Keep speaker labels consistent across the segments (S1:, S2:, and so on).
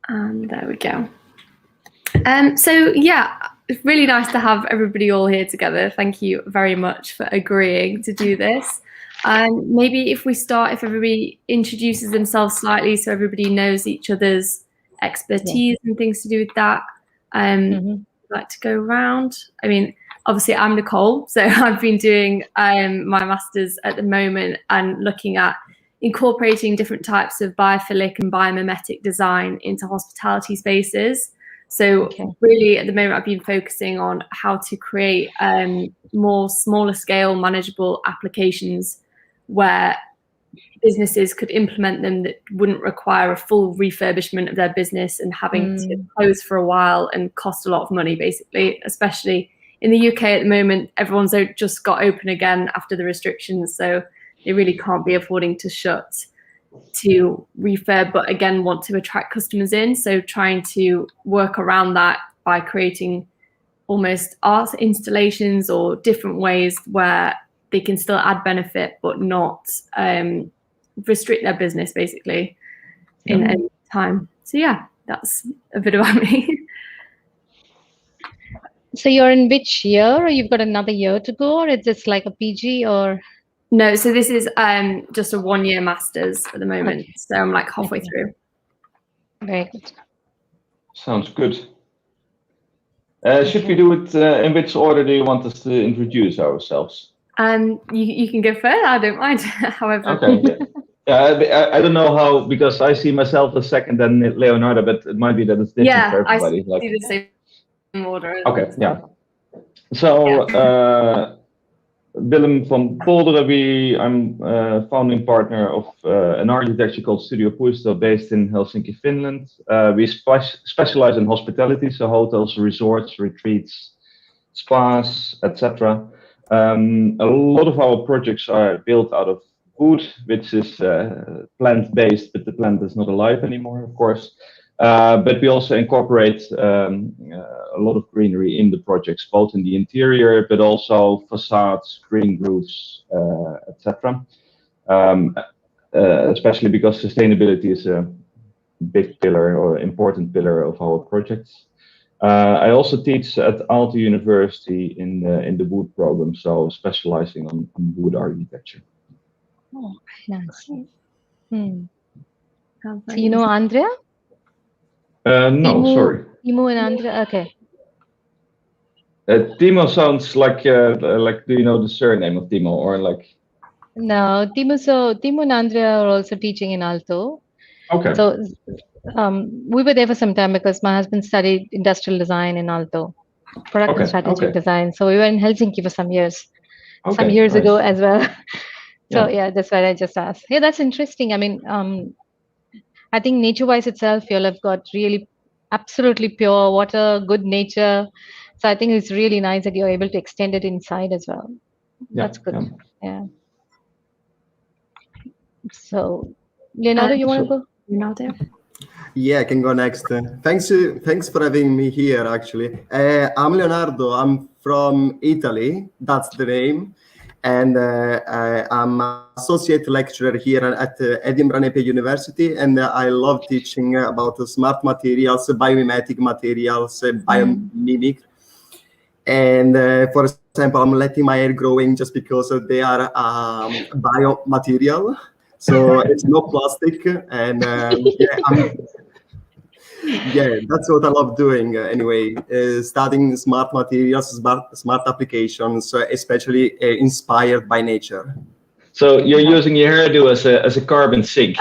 S1: And there we go. So yeah, it's really nice to have everybody all here together. Thank you very much for agreeing to do this. Maybe if we start, if everybody introduces themselves slightly so everybody knows each other's expertise and things to do with that. I'd like to go around. I mean, obviously I'm Nicole, so I've been doing my master's at the moment and looking at incorporating different types of biophilic and biomimetic design into hospitality spaces. So really at the moment I've been focusing on how to create more smaller scale manageable applications where businesses could implement them that wouldn't require a full refurbishment of their business and having to close for a while and cost a lot of money, basically, especially in the UK at the moment. Everyone's just got open again after the restrictions, so they really can't be affording to shut to refurb, but again want to attract customers in. So trying to work around that by creating almost art installations or different ways where they can still add benefit but not restrict their business, basically, in any time. So yeah, that's a bit about me.
S2: So you're in which year, or you've got another year to go, or is this like a PG or?
S1: No, so this is just a 1-year master's at the moment. So I'm like halfway through.
S2: Very good.
S3: Sounds good. Should we do it in which order do you want us to introduce ourselves?
S1: You can go first. I don't mind. However.
S3: Okay. Yeah, I don't know how, because I see myself as second and Leonardo, but it might be that it's different for everybody.
S1: I see the same order.
S3: Okay, yeah. So Williem van Bolderen, I'm founding partner of an architecture called Studio Puisto based in Helsinki, Finland. We specialize in hospitality, so hotels, resorts, retreats, spas, etc. A lot of our projects are built out of wood, which is plant-based, but the plant is not alive anymore, of course. But we also incorporate a lot of greenery in the projects, both in the interior, but also facades, green roofs, etc. Especially because sustainability is a big pillar or important pillar of our projects. I also teach at Aalto University in the wood program, so specializing on wood architecture.
S2: Oh, nice. So you know Andrea?
S3: No, sorry.
S2: Timo and Andrea, okay.
S3: Timo sounds like do you know the surname of Timo or like?
S2: No, Timo. So Timo and Andrea are also teaching in Aalto.
S3: Okay.
S2: So we were there for some time because my husband studied industrial design in Aalto, product and strategic design. So we were in Helsinki for some years ago as well. So yeah, that's why I just asked. Yeah, that's interesting. I mean, I think nature-wise itself, you'll have got really absolutely pure water, good nature. So I think it's really nice that you're able to extend it inside as well.
S3: Yeah,
S2: that's good. Yeah. So, Leonardo, you want to go?
S1: Leonardo?
S4: Yeah, I can go next. Thanks for having me here, actually. I'm Leonardo. I'm from Italy. That's the name. And I'm an associate lecturer here at Edinburgh Napier University. And I love teaching about smart materials, biomimetic materials, biomimic. And for example, I'm letting my hair growing just because they are biomaterial. So it's no plastic. And yeah, that's what I love doing anyway, studying smart materials, smart applications, especially inspired by nature.
S3: So you're using your hairdo as a carbon sink.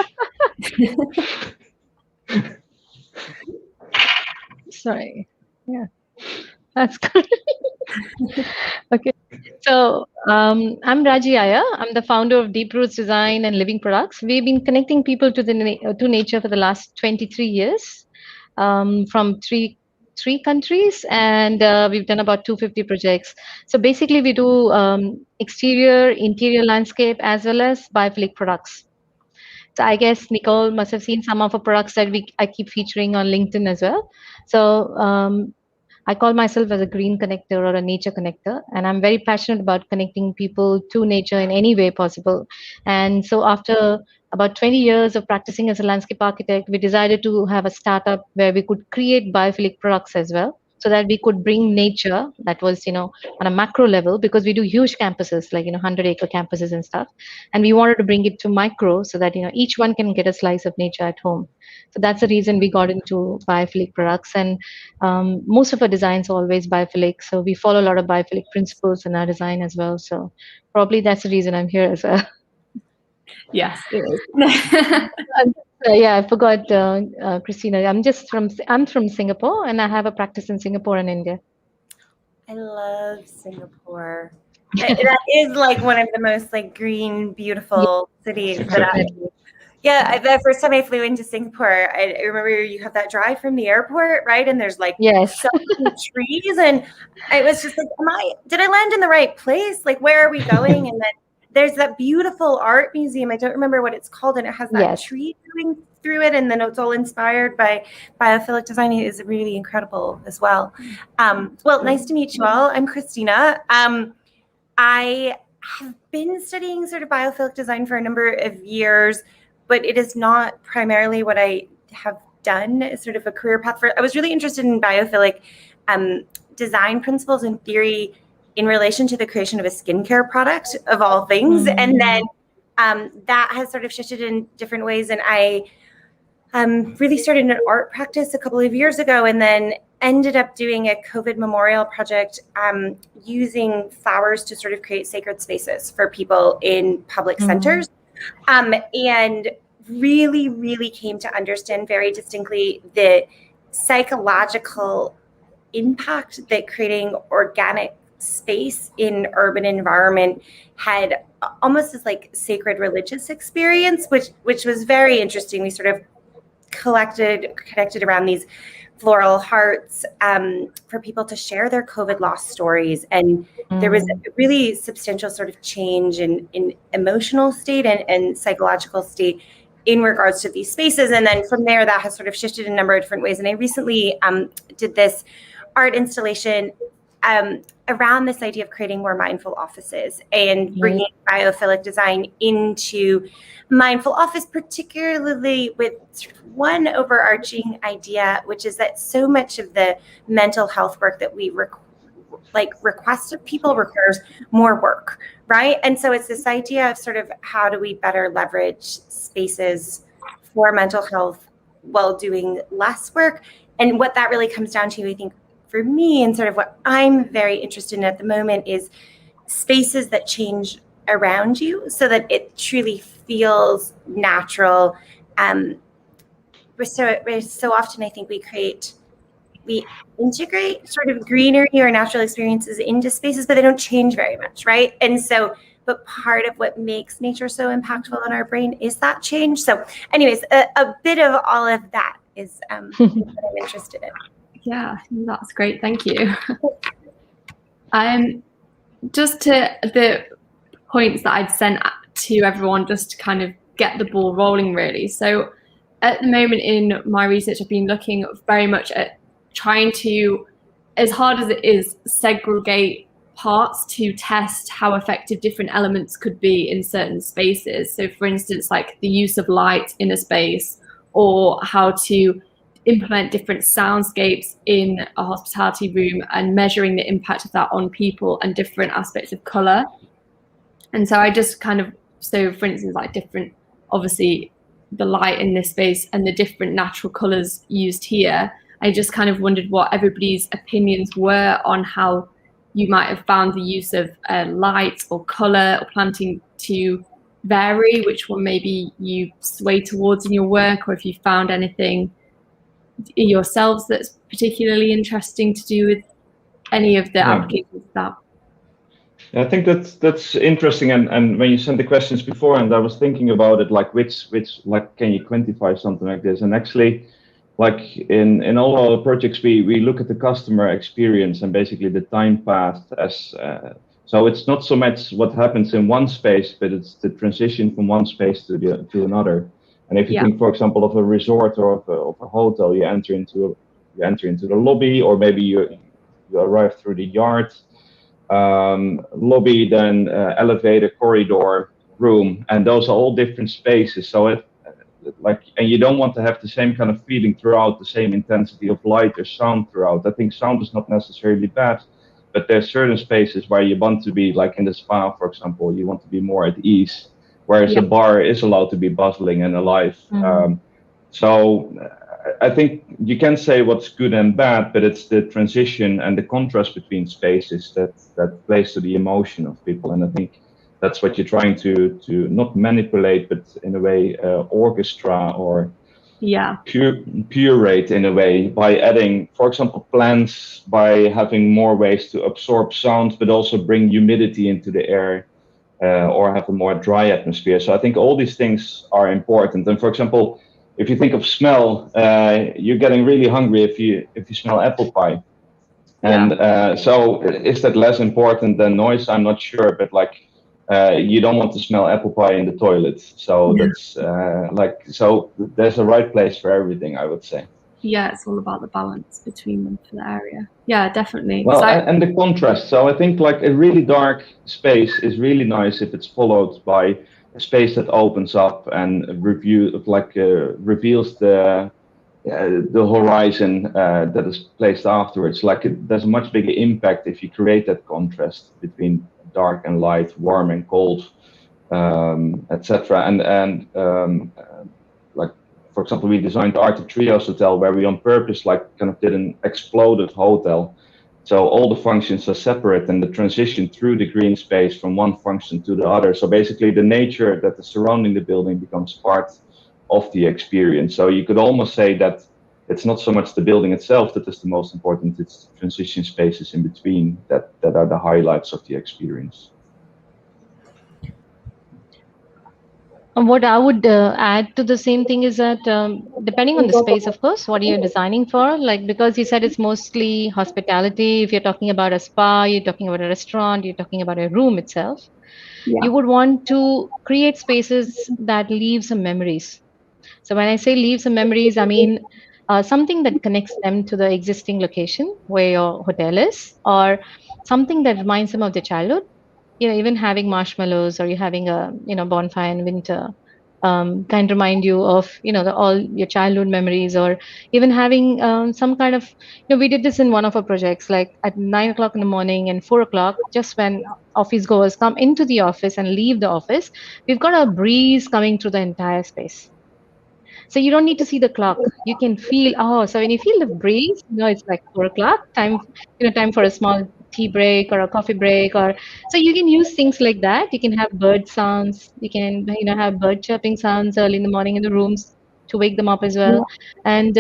S2: Sorry. Yeah, that's good. Okay. So I'm Raji Iyer. I'm the founder of Deeproots Design and Living Products. We've been connecting people to nature for the last 23 years. From three countries, and we've done about 250 projects. So basically we do exterior, interior landscape, as well as biophilic products. So I guess Nicole must have seen some of the products that I keep featuring on LinkedIn as well. So I call myself as a green connector or a nature connector, and I'm very passionate about connecting people to nature in any way possible. And so after about 20 years of practicing as a landscape architect, we decided to have a startup where we could create biophilic products as well, so that we could bring nature that was, on a macro level, because we do huge campuses, like, 100-acre campuses and stuff. And we wanted to bring it to micro so that, each one can get a slice of nature at home. So that's the reason we got into biophilic products. And most of our designs are always biophilic. So we follow a lot of biophilic principles in our design as well. So probably that's the reason I'm here as well.
S1: Yes, it is.
S2: Yeah, I forgot, Kristina. I'm from Singapore, and I have a practice in Singapore and India.
S5: I love Singapore. That is like one of the most like green, beautiful cities that the first time I flew into Singapore, I remember you have that drive from the airport, right? And there's like so many trees, and I was just like, did I land in the right place? Like, where are we going? And then there's that beautiful art museum. I don't remember what it's called, and it has that tree going through it, and then it's all inspired by biophilic design. It is really incredible as well. Well, nice to meet you all. I'm Kristina. I have been studying sort of biophilic design for a number of years, but it is not primarily what I have done as sort of a career path for. I was really interested in biophilic design principles and theory in relation to the creation of a skincare product, of all things. Mm-hmm. And then that has sort of shifted in different ways. And I really started an art practice a couple of years ago, and then ended up doing a COVID memorial project using flowers to sort of create sacred spaces for people in public centers. And really, really came to understand very distinctly the psychological impact that creating organic space in urban environment had, almost as like sacred religious experience, which was very interesting. We sort of connected around these floral hearts for people to share their COVID loss stories. And there was a really substantial sort of change in emotional state and psychological state in regards to these spaces. And then from there, that has sort of shifted in a number of different ways. And I recently did this art installation around this idea of creating more mindful offices and bringing biophilic design into mindful office, particularly with sort of one overarching idea, which is that so much of the mental health work that we request of people requires more work, right? And so it's this idea of sort of how do we better leverage spaces for mental health while doing less work. And what that really comes down to, I think, for me, and sort of what I'm very interested in at the moment, is spaces that change around you so that it truly feels natural. So often I think we integrate sort of greenery or natural experiences into spaces, but they don't change very much, right? And so, but part of what makes nature so impactful on our brain is that change. So anyways, a bit of all of that is what I'm interested in.
S1: Yeah, that's great. Thank you. Just to the points that I'd sent to everyone, just to kind of get the ball rolling, really. So at the moment in my research, I've been looking very much at trying to, as hard as it is, segregate parts to test how effective different elements could be in certain spaces. So for instance, like the use of light in a space, or how to implement different soundscapes in a hospitality room and measuring the impact of that on people and different aspects of color. And so I just kind of, so for instance, like different, obviously the light in this space and the different natural colors used here, I just kind of wondered what everybody's opinions were on how you might have found the use of light or color or planting to vary, which one maybe you sway towards in your work, or if you found anything yourselves that's particularly interesting to do with any of the applications of that.
S3: I think that's interesting, and when you sent the questions before, and I was thinking about it, like which like, can you quantify something like this? And actually, like in all our projects, we look at the customer experience and basically the time passed as so it's not so much what happens in one space, but it's the transition from one space to another. And if you think, for example, of a resort or of a hotel, you enter into the lobby, or maybe you arrive through the yard, lobby, then elevator, corridor, room, and those are all different spaces. So and you don't want to have the same kind of feeling throughout, the same intensity of light or sound throughout. I think sound is not necessarily bad, but there's certain spaces where you want to be, like in the spa, for example, you want to be more at ease, whereas a bar is allowed to be bustling and alive. So I think you can say what's good and bad, but it's the transition and the contrast between spaces that plays to the emotion of people. And I think that's what you're trying to not manipulate, but in a way orchestra or curate in a way by adding, for example, plants, by having more ways to absorb sound, but also bring humidity into the air or have a more dry atmosphere. So I think all these things are important. And for example, if you think of smell, you're getting really hungry if you smell apple pie. And so is that less important than noise? I'm not sure, but like you don't want to smell apple pie in the toilet. So that's so there's a right place for everything, I would say.
S1: Yeah, it's all about the balance between them for the area. Yeah, definitely.
S3: Well, and the contrast. So I think like a really dark space is really nice if it's followed by a space that opens up and reveals the horizon that is placed afterwards. Like there's a much bigger impact if you create that contrast between dark and light, warm and cold, etc. And like for example, we designed the Arctic Trios Hotel where we on purpose like kind of did an exploded hotel. So all the functions are separate and the transition through the green space from one function to the other. So basically the nature that is surrounding the building becomes part of the experience. So you could almost say that it's not so much the building itself that is the most important, it's the transition spaces in between that are the highlights of the experience.
S2: What I would add to the same thing is that depending on the space, of course, what you're designing for, like because you said it's mostly hospitality, if you're talking about a spa, you're talking about a restaurant, you're talking about a room itself, you would want to create spaces that leave some memories. So when I say leave some memories, I mean something that connects them to the existing location where your hotel is, or something that reminds them of their childhood. You know, even having marshmallows or you're having a bonfire in winter can remind you of all your childhood memories, or even having some kind of we did this in one of our projects, like at 9 o'clock in the morning and 4 o'clock, just when office goers come into the office and leave the office, we've got a breeze coming through the entire space. So you don't need to see the clock. You can feel, so when you feel the breeze, it's like 4 o'clock, time for a small tea break or a coffee break, or so you can use things like that. You can have bird sounds. You can, have bird chirping sounds early in the morning in the rooms to wake them up as well. And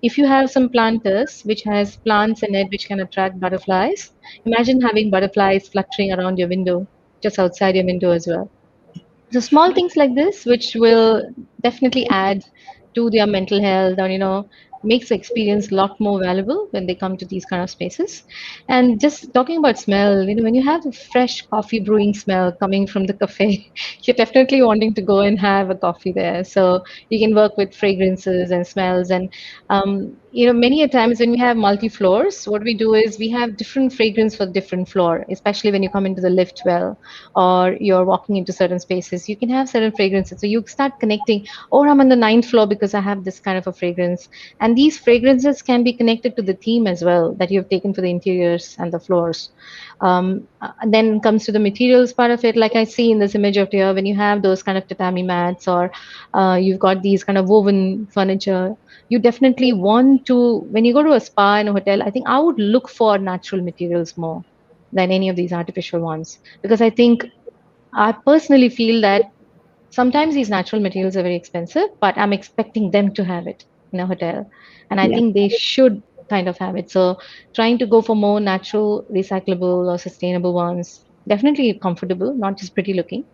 S2: if you have some planters, which has plants in it, which can attract butterflies, imagine having butterflies fluttering around your window, just outside your window as well. So small things like this, which will definitely add to their mental health, or makes the experience a lot more valuable when they come to these kind of spaces. And just talking about smell, when you have a fresh coffee brewing smell coming from the cafe, you're definitely wanting to go and have a coffee there. So you can work with fragrances and smells. And many a times when we have multi floors, what we do is we have different fragrance for different floor, especially when you come into the lift well or you're walking into certain spaces, you can have certain fragrances. So you start connecting, I'm on the 9th floor because I have this kind of a fragrance. And these fragrances can be connected to the theme as well that you've taken for the interiors and the floors. And then comes to the materials part of it. Like I see in this image of here, when you have those kind of tatami mats or you've got these kind of woven furniture, you definitely want to, when you go to a spa and a hotel, I think I would look for natural materials more than any of these artificial ones. Because I personally feel that sometimes these natural materials are very expensive, but I'm expecting them to have it in a hotel. And I think they should kind of have it. So trying to go for more natural, recyclable or sustainable ones, definitely comfortable, not just pretty looking,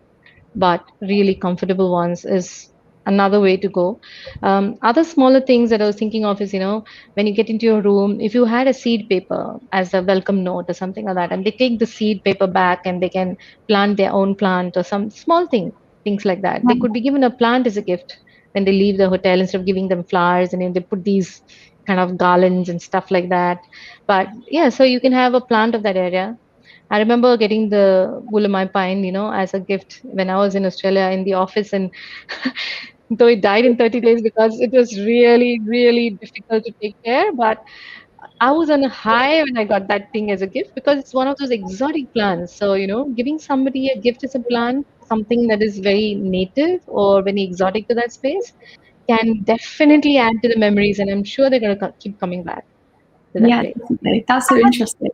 S2: but really comfortable ones is another way to go. Other smaller things that I was thinking of is, when you get into your room, if you had a seed paper as a welcome note or something like that, and they take the seed paper back and they can plant their own plant or some small things like that. They could be given a plant as a gift when they leave the hotel instead of giving them flowers, and they put these kind of garlands and stuff like that. But yeah, so you can have a plant of that area. I remember getting the Williem pine, as a gift when I was in Australia in the office, and though it died in 30 days because it was really, really difficult to take care. But I was on a high when I got that thing as a gift because it's one of those exotic plants. So, giving somebody a gift as a plant, something that is very native or very exotic to that space, can definitely add to the memories. And I'm sure they're going to keep coming back to that
S1: Yeah,
S2: place.
S1: definitely. That's so interesting.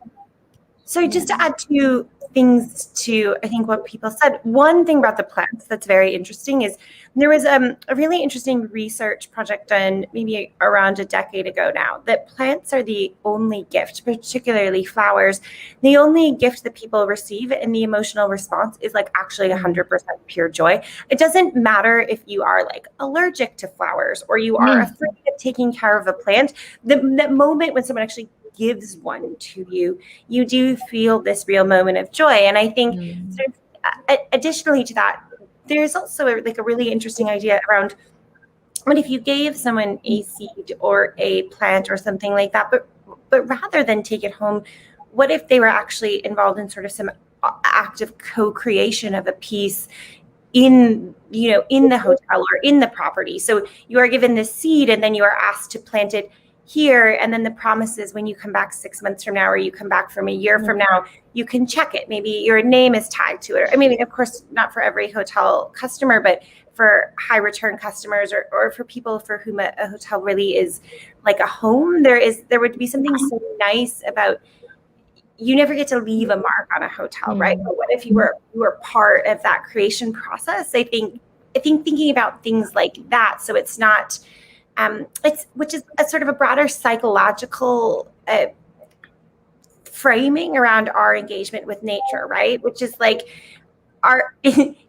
S5: So just to add two things to, I think, what people said, one thing about the plants that's very interesting is there was a really interesting research project done maybe around a decade ago now, that plants are the only gift, particularly flowers, the only gift that people receive, and the emotional response is like actually 100% pure joy. It doesn't matter if you are like allergic to flowers or you are afraid of taking care of a plant. The moment when someone actually gives one to you, you do feel this real moment of joy. And I think sort of, additionally to that, there's also a really interesting idea around what if you gave someone a seed or a plant or something like that, but rather than take it home, what if they were actually involved in sort of some act of co-creation of a piece in the hotel or in the property? So you are given this seed and then you are asked to plant it here, and then the promise is when you come back 6 months from now, or you come back from a year from now, you can check it. Maybe your name is tagged to it. I mean, of course, not for every hotel customer, but for high return customers or for people for whom a hotel really is like a home, there would be something so nice about, you never get to leave a mark on a hotel, right? But what if you were part of that creation process? I think thinking about things like that, so it's not which is a sort of a broader psychological framing around our engagement with nature, right? Which is like,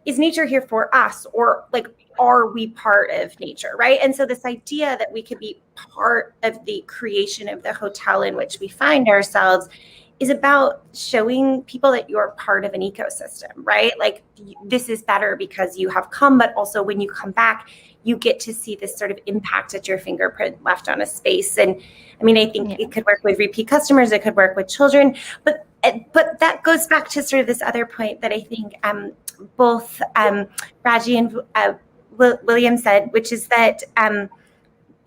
S5: is nature here for us, or like, are we part of nature, right? And so this idea that we could be part of the creation of the hotel in which we find ourselves is about showing people that you're part of an ecosystem, right? Like, this is better because you have come, but also when you come back, you get to see this sort of impact that your fingerprint left on a space. And I mean, I think it could work with repeat customers, it could work with children, but that goes back to sort of this other point that I think both Raji and Williem said, which is that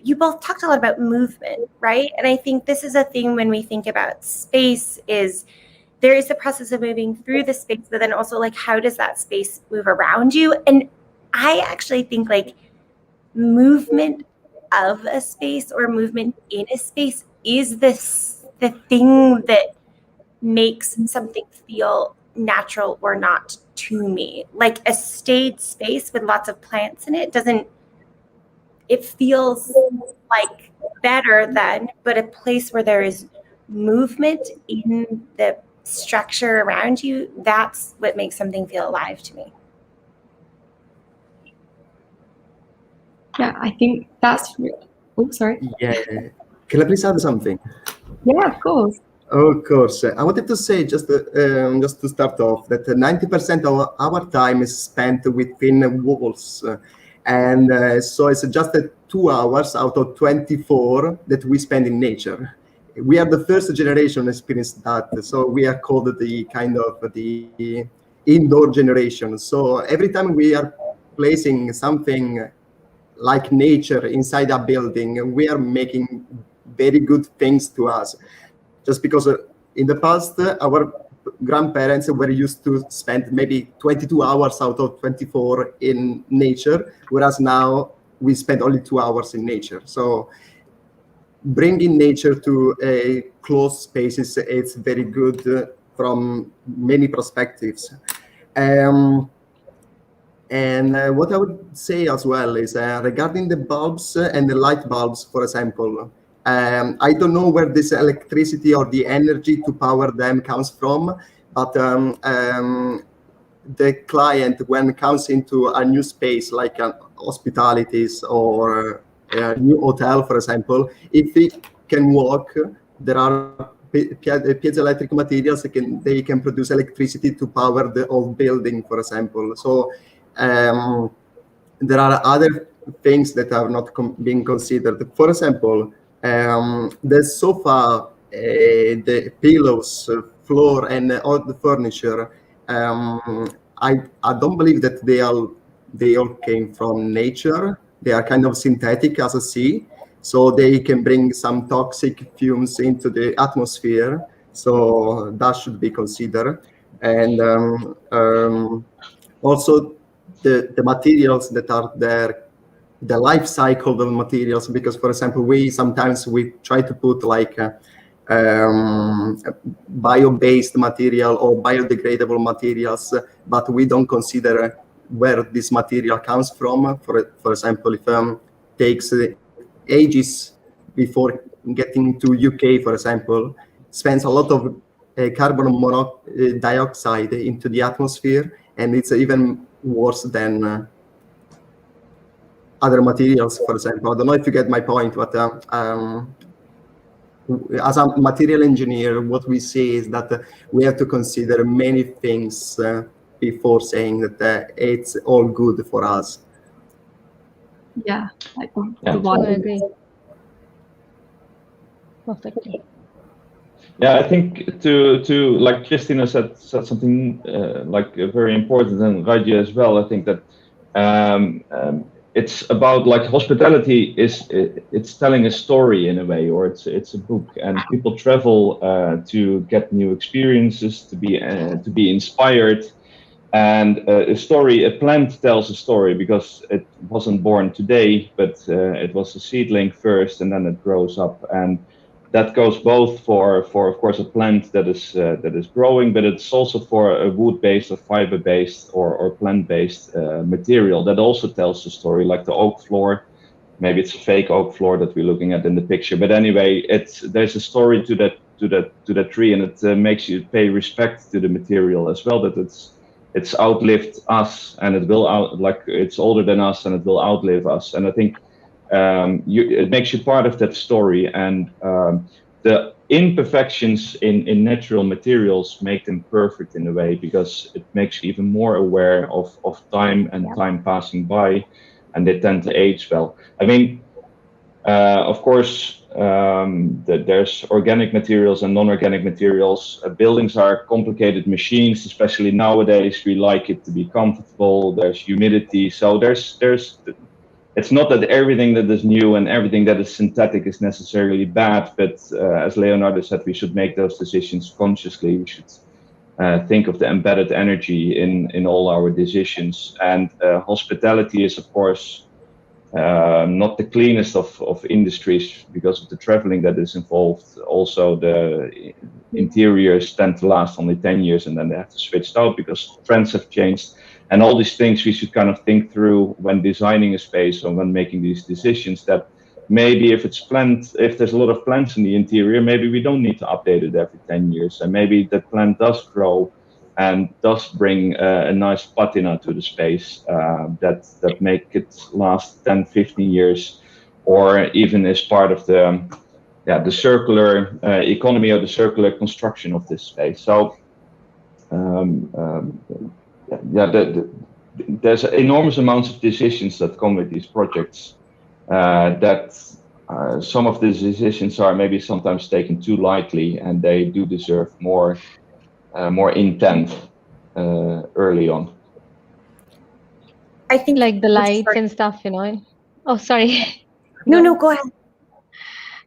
S5: you both talked a lot about movement, right? And I think this is a thing when we think about space, is there is the process of moving through the space, but then also like, how does that space move around you? And I actually think like movement of a space or movement in a space is the thing that makes something feel natural or not to me. Like a stayed space with lots of plants in it it feels like better than, but a place where there is movement in the structure around you, that's what makes something feel alive to me.
S1: Yeah, I think that's. Oh, sorry.
S4: Yeah. Can I please add something?
S1: Yeah, of course.
S4: Of course. I wanted to say just to start off that 90% of our time is spent within walls. And so it's just 2 hours out of 24 that we spend in nature. We are the first generation to experience that. So we are called the kind of the indoor generation. So every time we are placing something like nature inside a building, we are making very good things to us. Just because in the past, our grandparents were used to spend maybe 22 hours out of 24 in nature, whereas now we spend only 2 hours in nature. So bringing nature to a closed spaces, it's very good from many perspectives. And what I would say as well is regarding the bulbs and the light bulbs, for example, I don't know where this electricity or the energy to power them comes from, but the client, when it comes into a new space like hospitalities or a new hotel, for example, if he can walk, there are piezoelectric materials they can produce electricity to power the whole building, for example. So there are other things that are not being considered. For example, the sofa, the pillows, floor and all the furniture, I don't believe that they all came from nature. They are kind of synthetic, as I see. So they can bring some toxic fumes into the atmosphere. So that should be considered. And also the materials that are there, the life cycle of the materials, because for example, we sometimes try to put like bio-based material or biodegradable materials, but we don't consider where this material comes from. For example, if takes ages before getting to UK, for example, spends a lot of carbon dioxide into the atmosphere, and it's even worse than other materials, for example. I don't know if you get my point, but as a material engineer, what we say is that we have to consider many things before saying that it's all good for us.
S1: Yeah, like
S2: I agree. Perfectly.
S3: Yeah, I think to like Kristina said something like very important, and Raja as well. I think that it's about like hospitality it's telling a story in a way, or it's a book, and people travel to get new experiences, to be inspired. And a plant tells a story because it wasn't born today, but it was a seedling first, and then it grows up. And that goes both for of course a plant that is growing, but it's also for a wood-based or fiber-based or plant-based material that also tells the story, like the oak floor. Maybe it's a fake oak floor that we're looking at in the picture, but anyway, there's a story to that tree, and it makes you pay respect to the material as well. That it's outlived us, and it's older than us, and it will outlive us. And I think it makes you part of that story, and the imperfections in natural materials make them perfect in a way, because it makes you even more aware of time and time passing by, and they tend to age well. I mean, of course, there's organic materials and non-organic materials. Buildings are complicated machines, especially nowadays. We like it to be comfortable. There's humidity, so it's not that everything that is new and everything that is synthetic is necessarily bad, but as Leonardo said, we should make those decisions consciously. We should think of the embedded energy in all our decisions. And hospitality is, of course, not the cleanest of industries because of the traveling that is involved. Also, the interiors tend to last only 10 years, and then they have to switch out because trends have changed. And all these things we should kind of think through when designing a space or when making these decisions, that maybe if there's a lot of plants in the interior, maybe we don't need to update it every 10 years. And maybe the plant does grow and does bring a nice patina to the space that make it last 10, 15 years, or even as part of the circular economy or the circular construction of this space. So there's enormous amounts of decisions that come with these projects. Some of these decisions are maybe sometimes taken too lightly, and they do deserve more intent early on.
S5: I think
S2: like the lights and stuff, Oh, sorry.
S5: No, go ahead.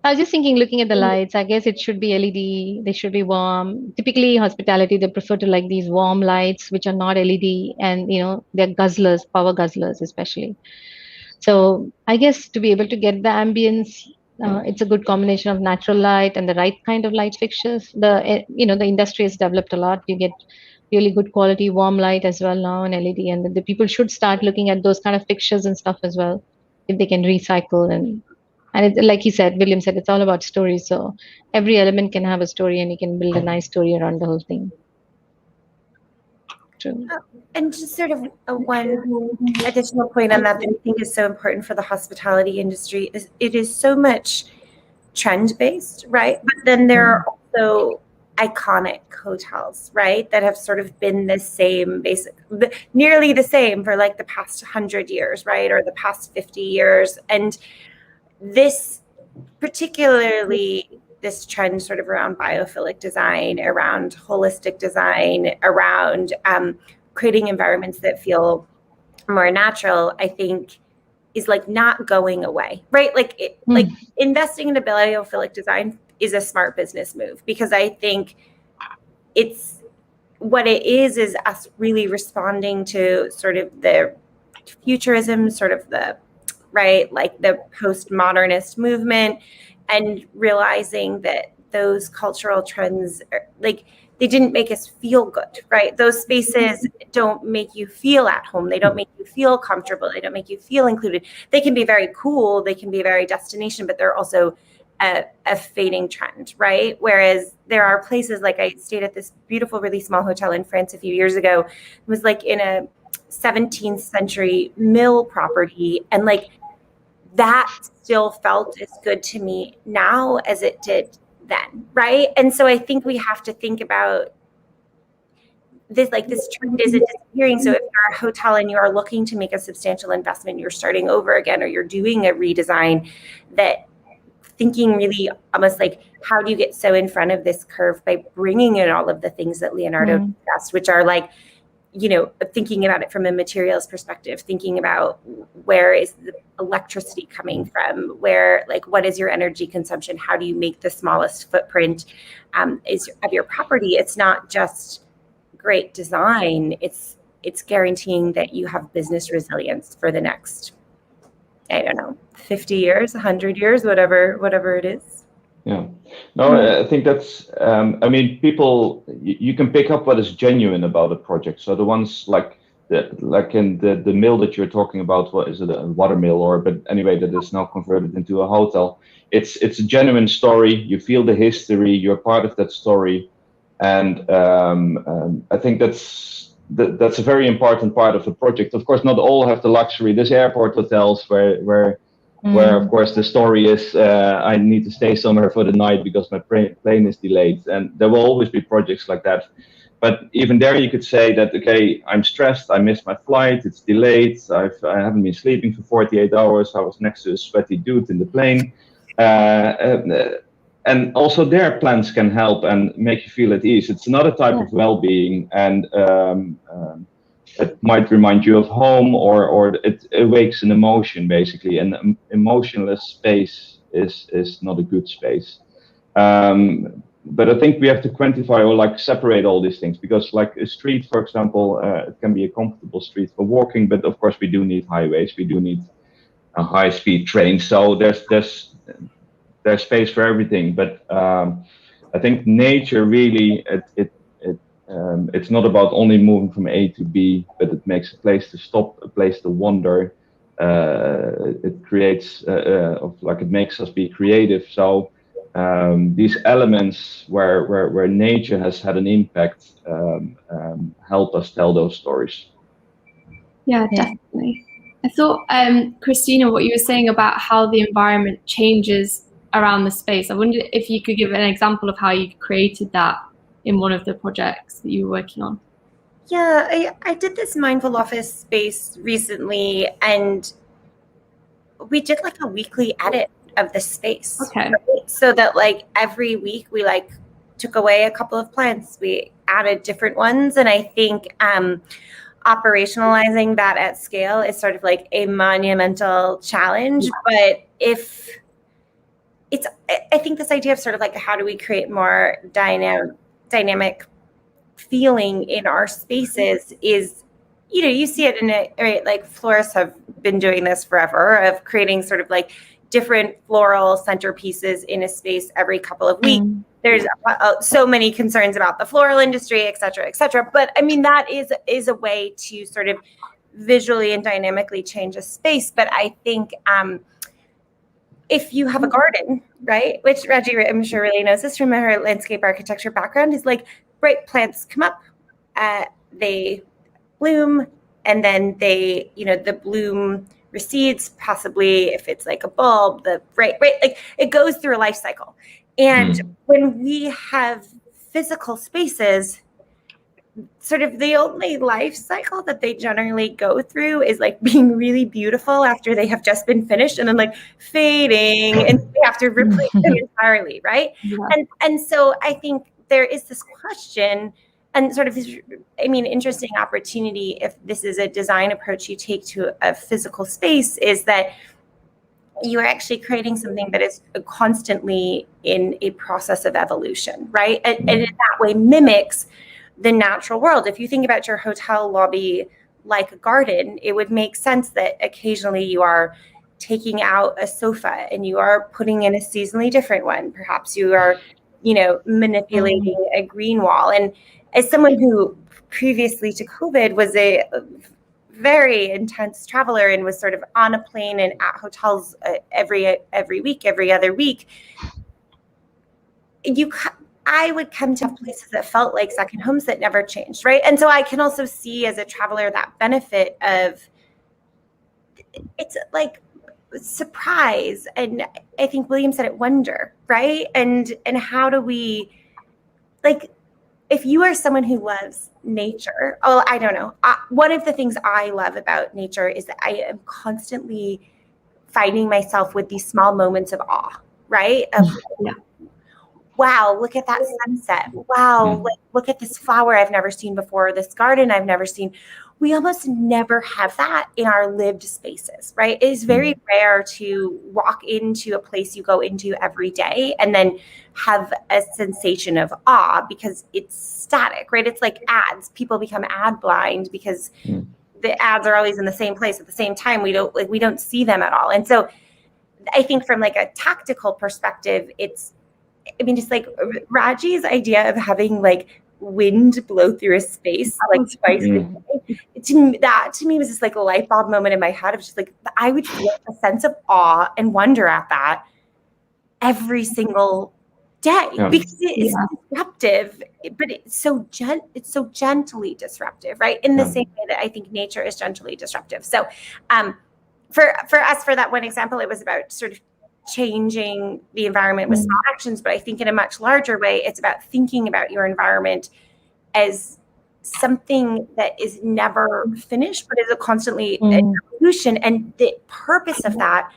S2: I was just thinking, looking at the lights, I guess it should be LED, they should be warm. Typically, hospitality, they prefer to like these warm lights, which are not LED, and they're guzzlers, power guzzlers especially. So I guess to be able to get the ambience, it's a good combination of natural light and the right kind of light fixtures. The industry has developed a lot. You get really good quality warm light as well now in LED, and the people should start looking at those kind of fixtures and stuff as well, if they can recycle. And it, like Williem said, it's all about stories. So every element can have a story, and you can build a nice story around the whole thing. True.
S5: And just sort of one additional point on that I think is so important for the hospitality industry is it is so much trend-based, right? But then there are also iconic hotels, right, that have sort of been the same, nearly the same for like the past 100 years, right, or the past 50 years. And this particularly this trend sort of around biophilic design, around holistic design, around creating environments that feel more natural, I think is like not going away, right? Like like investing in a biophilic design is a smart business move, because I think it's what it is us really responding to sort of the futurism, sort of the, right, like the postmodernist movement, and realizing that those cultural trends are, like, they didn't make us feel good, right? Those spaces don't make you feel at home. They don't make you feel comfortable. They don't make you feel included. They can be very cool. They can be very destination, but they're also a fading trend, right? Whereas there are places, like I stayed at this beautiful, really small hotel in France a few years ago. It was like in a 17th century mill property. And like that still felt as good to me now as it did then, right? And so I think we have to think about this, like this trend isn't disappearing. So if you're a hotel and you are looking to make a substantial investment, you're starting over again, or you're doing a redesign, that thinking really almost like, how do you get so in front of this curve by bringing in all of the things that Leonardo discussed, which are like, you know, thinking about it from a materials perspective, thinking about where is the electricity coming from, where, like, what is your energy consumption? How do you make the smallest footprint of your property? It's not just great design. It's guaranteeing that you have business resilience for the next, I don't know, 50 years, 100 years, whatever it is.
S3: Yeah, no, I think that's, I mean, people, you can pick up what is genuine about a project. So the ones like in the mill that you're talking about, what is it, a water mill, or, but anyway, that is now converted into a hotel. It's a genuine story. You feel the history, you're part of that story. And I think that's a very important part of the project. Of course, not all have the luxury. There's airport hotels where of course the story is I need to stay somewhere for the night because my plane is delayed, and there will always be projects like that. But even there you could say that, okay, I'm stressed, I missed my flight, it's delayed, I haven't been sleeping for 48 hours, I was next to a sweaty dude in the plane, and also their plans can help and make you feel at ease. It's another type of well-being, and it might remind you of home, or it awakes an emotion, basically. And emotionless space is not a good space. But I think we have to quantify, or like separate all these things, because like a street, for example, it can be a comfortable street for walking, but of course we do need highways, we do need a high-speed train. So there's space for everything. But I think nature really, it's not about only moving from A to B, but it makes a place to stop, a place to wander. It creates, it makes us be creative. So these elements where nature has had an impact help us tell those stories.
S1: Yeah, definitely. I thought, Kristina, what you were saying about how the environment changes around the space, I wondered if you could give an example of how you created that in one of the projects that you were working on.
S5: Yeah, I did this mindful office space recently, and we did like a weekly edit of the space.
S1: Okay.
S5: Right? So that like every week we like took away a couple of plants, we added different ones. And I think operationalizing that at scale is sort of like a monumental challenge. But I think this idea of sort of like, how do we create more dynamic feeling in our spaces is, you know, you see it in it, right? Like florists have been doing this forever, of creating sort of like different floral centerpieces in a space every couple of weeks. There's so many concerns about the floral industry, et cetera, et cetera. But I mean, that is a way to sort of visually and dynamically change a space. But I think if you have a garden, right, which Raji, I'm sure, really knows this from her landscape architecture background, is like, right, plants come up, they bloom, and then they, you know, the bloom recedes, possibly if it's like a bulb, right, like it goes through a life cycle. And when we have physical spaces, sort of the only life cycle that they generally go through is like being really beautiful after they have just been finished, and then like fading, and they have to replace them entirely, right?
S1: Yeah.
S5: And so I think there is this question and sort of this, I mean, interesting opportunity if this is a design approach you take to a physical space, is that you are actually creating something that is constantly in a process of evolution, right? And in that way mimics the natural world. If you think about your hotel lobby like a garden, it would make sense that occasionally you are taking out a sofa and you are putting in a seasonally different one. Perhaps you are, manipulating a green wall. And as someone who previously to COVID was a very intense traveler and was sort of on a plane and at hotels every week, every other week, I would come to places that felt like second homes that never changed, right? And so I can also see as a traveler that benefit of, it's like surprise, and I think William said it, wonder, right? And how do we, like, if you are someone who loves nature, I don't know. One of the things I love about nature is that I am constantly finding myself with these small moments of awe, right? Of wow, look at that sunset. Wow, look at this flower I've never seen before, this garden I've never seen. We almost never have that in our lived spaces, right? It is very rare to walk into a place you go into every day and then have a sensation of awe because it's static, right? It's like ads. People become ad blind because the ads are always in the same place at the same time. We don't see them at all. And so I think from like a tactical perspective, just like Raji's idea of having like wind blow through a space like twice a day, to me was just like a light bulb moment in my head of just like, I would feel a sense of awe and wonder at that every single day because it is disruptive, but it's so gently disruptive, right? In the same way that I think nature is gently disruptive. So for us, for that one example, it was about sort of changing the environment with small actions, but I think in a much larger way, it's about thinking about your environment as something that is never finished, but is a constantly an evolution. And the purpose of that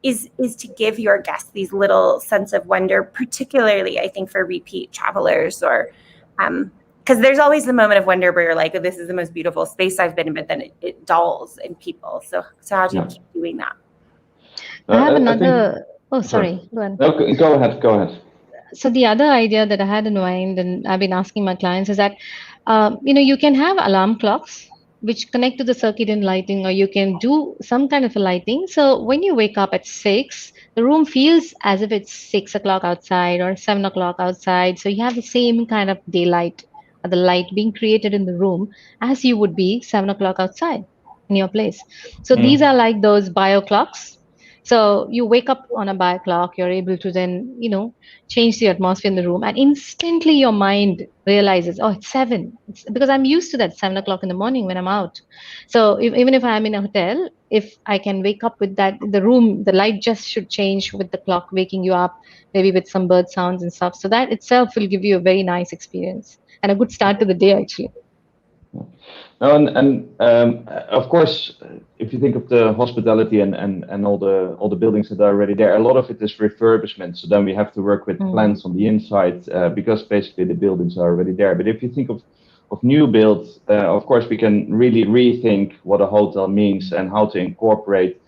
S5: is to give your guests these little sense of wonder, particularly I think for repeat travelers, or because there's always the moment of wonder where you're like, oh, this is the most beautiful space I've been in, but then it dulls in people. So how do you keep doing that?
S2: I have another. Sorry. Go on.
S3: Okay, go ahead.
S2: So the other idea that I had in mind, and I've been asking my clients, is that you can have alarm clocks which connect to the circadian lighting, or you can do some kind of a lighting. So when you wake up at 6, the room feels as if it's 6 o'clock outside or 7 o'clock outside. So you have the same kind of daylight, or the light being created in the room as you would be 7 o'clock outside in your place. So these are like those bio clocks. So you wake up on a bio clock, you're able to then, change the atmosphere in the room, and instantly your mind realizes, oh, it's 7. Because I'm used to that 7 o'clock in the morning when I'm out. So even if I'm in a hotel, if I can wake up with that, the room, the light just should change with the clock waking you up, maybe with some bird sounds and stuff. So that itself will give you a very nice experience and a good start to the day, actually.
S3: And of course, if you think of the hospitality and all the buildings that are already there, a lot of it is refurbishment. So then we have to work with plans on the inside because basically the buildings are already there. But if you think of new builds, of course, we can really rethink what a hotel means and how to incorporate,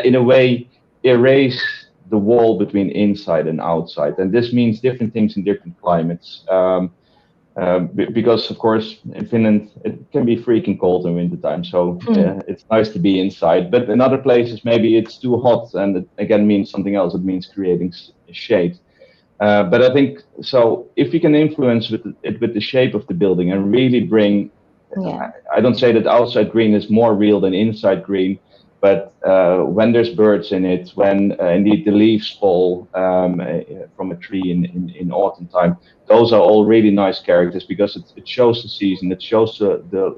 S3: in a way, erase the wall between inside and outside. And this means different things in different climates. Because of course in Finland it can be freaking cold in wintertime, so it's nice to be inside. But in other places maybe it's too hot, and it again means something else. It means creating shade. But I think so if you can influence with the shape of the building and really bring. I don't say that outside green is more real than inside green, but when there's birds in it, when indeed the leaves fall from a tree in autumn time, those are all really nice characters because it shows the season, it shows the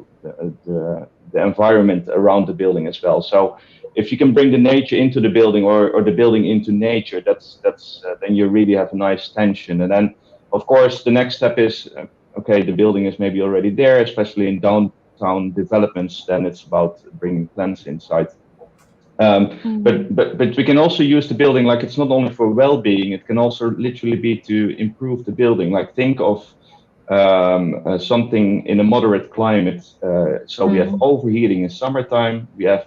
S3: environment around the building as well. So if you can bring the nature into the building or the building into nature, that's then you really have a nice tension. And then of course the next step is okay, the building is maybe already there, especially in downtown developments, then it's about bringing plants inside. But we can also use the building, like it's not only for well-being, it can also literally be to improve the building. Like think of something in a moderate climate. So we have overheating in summertime, we have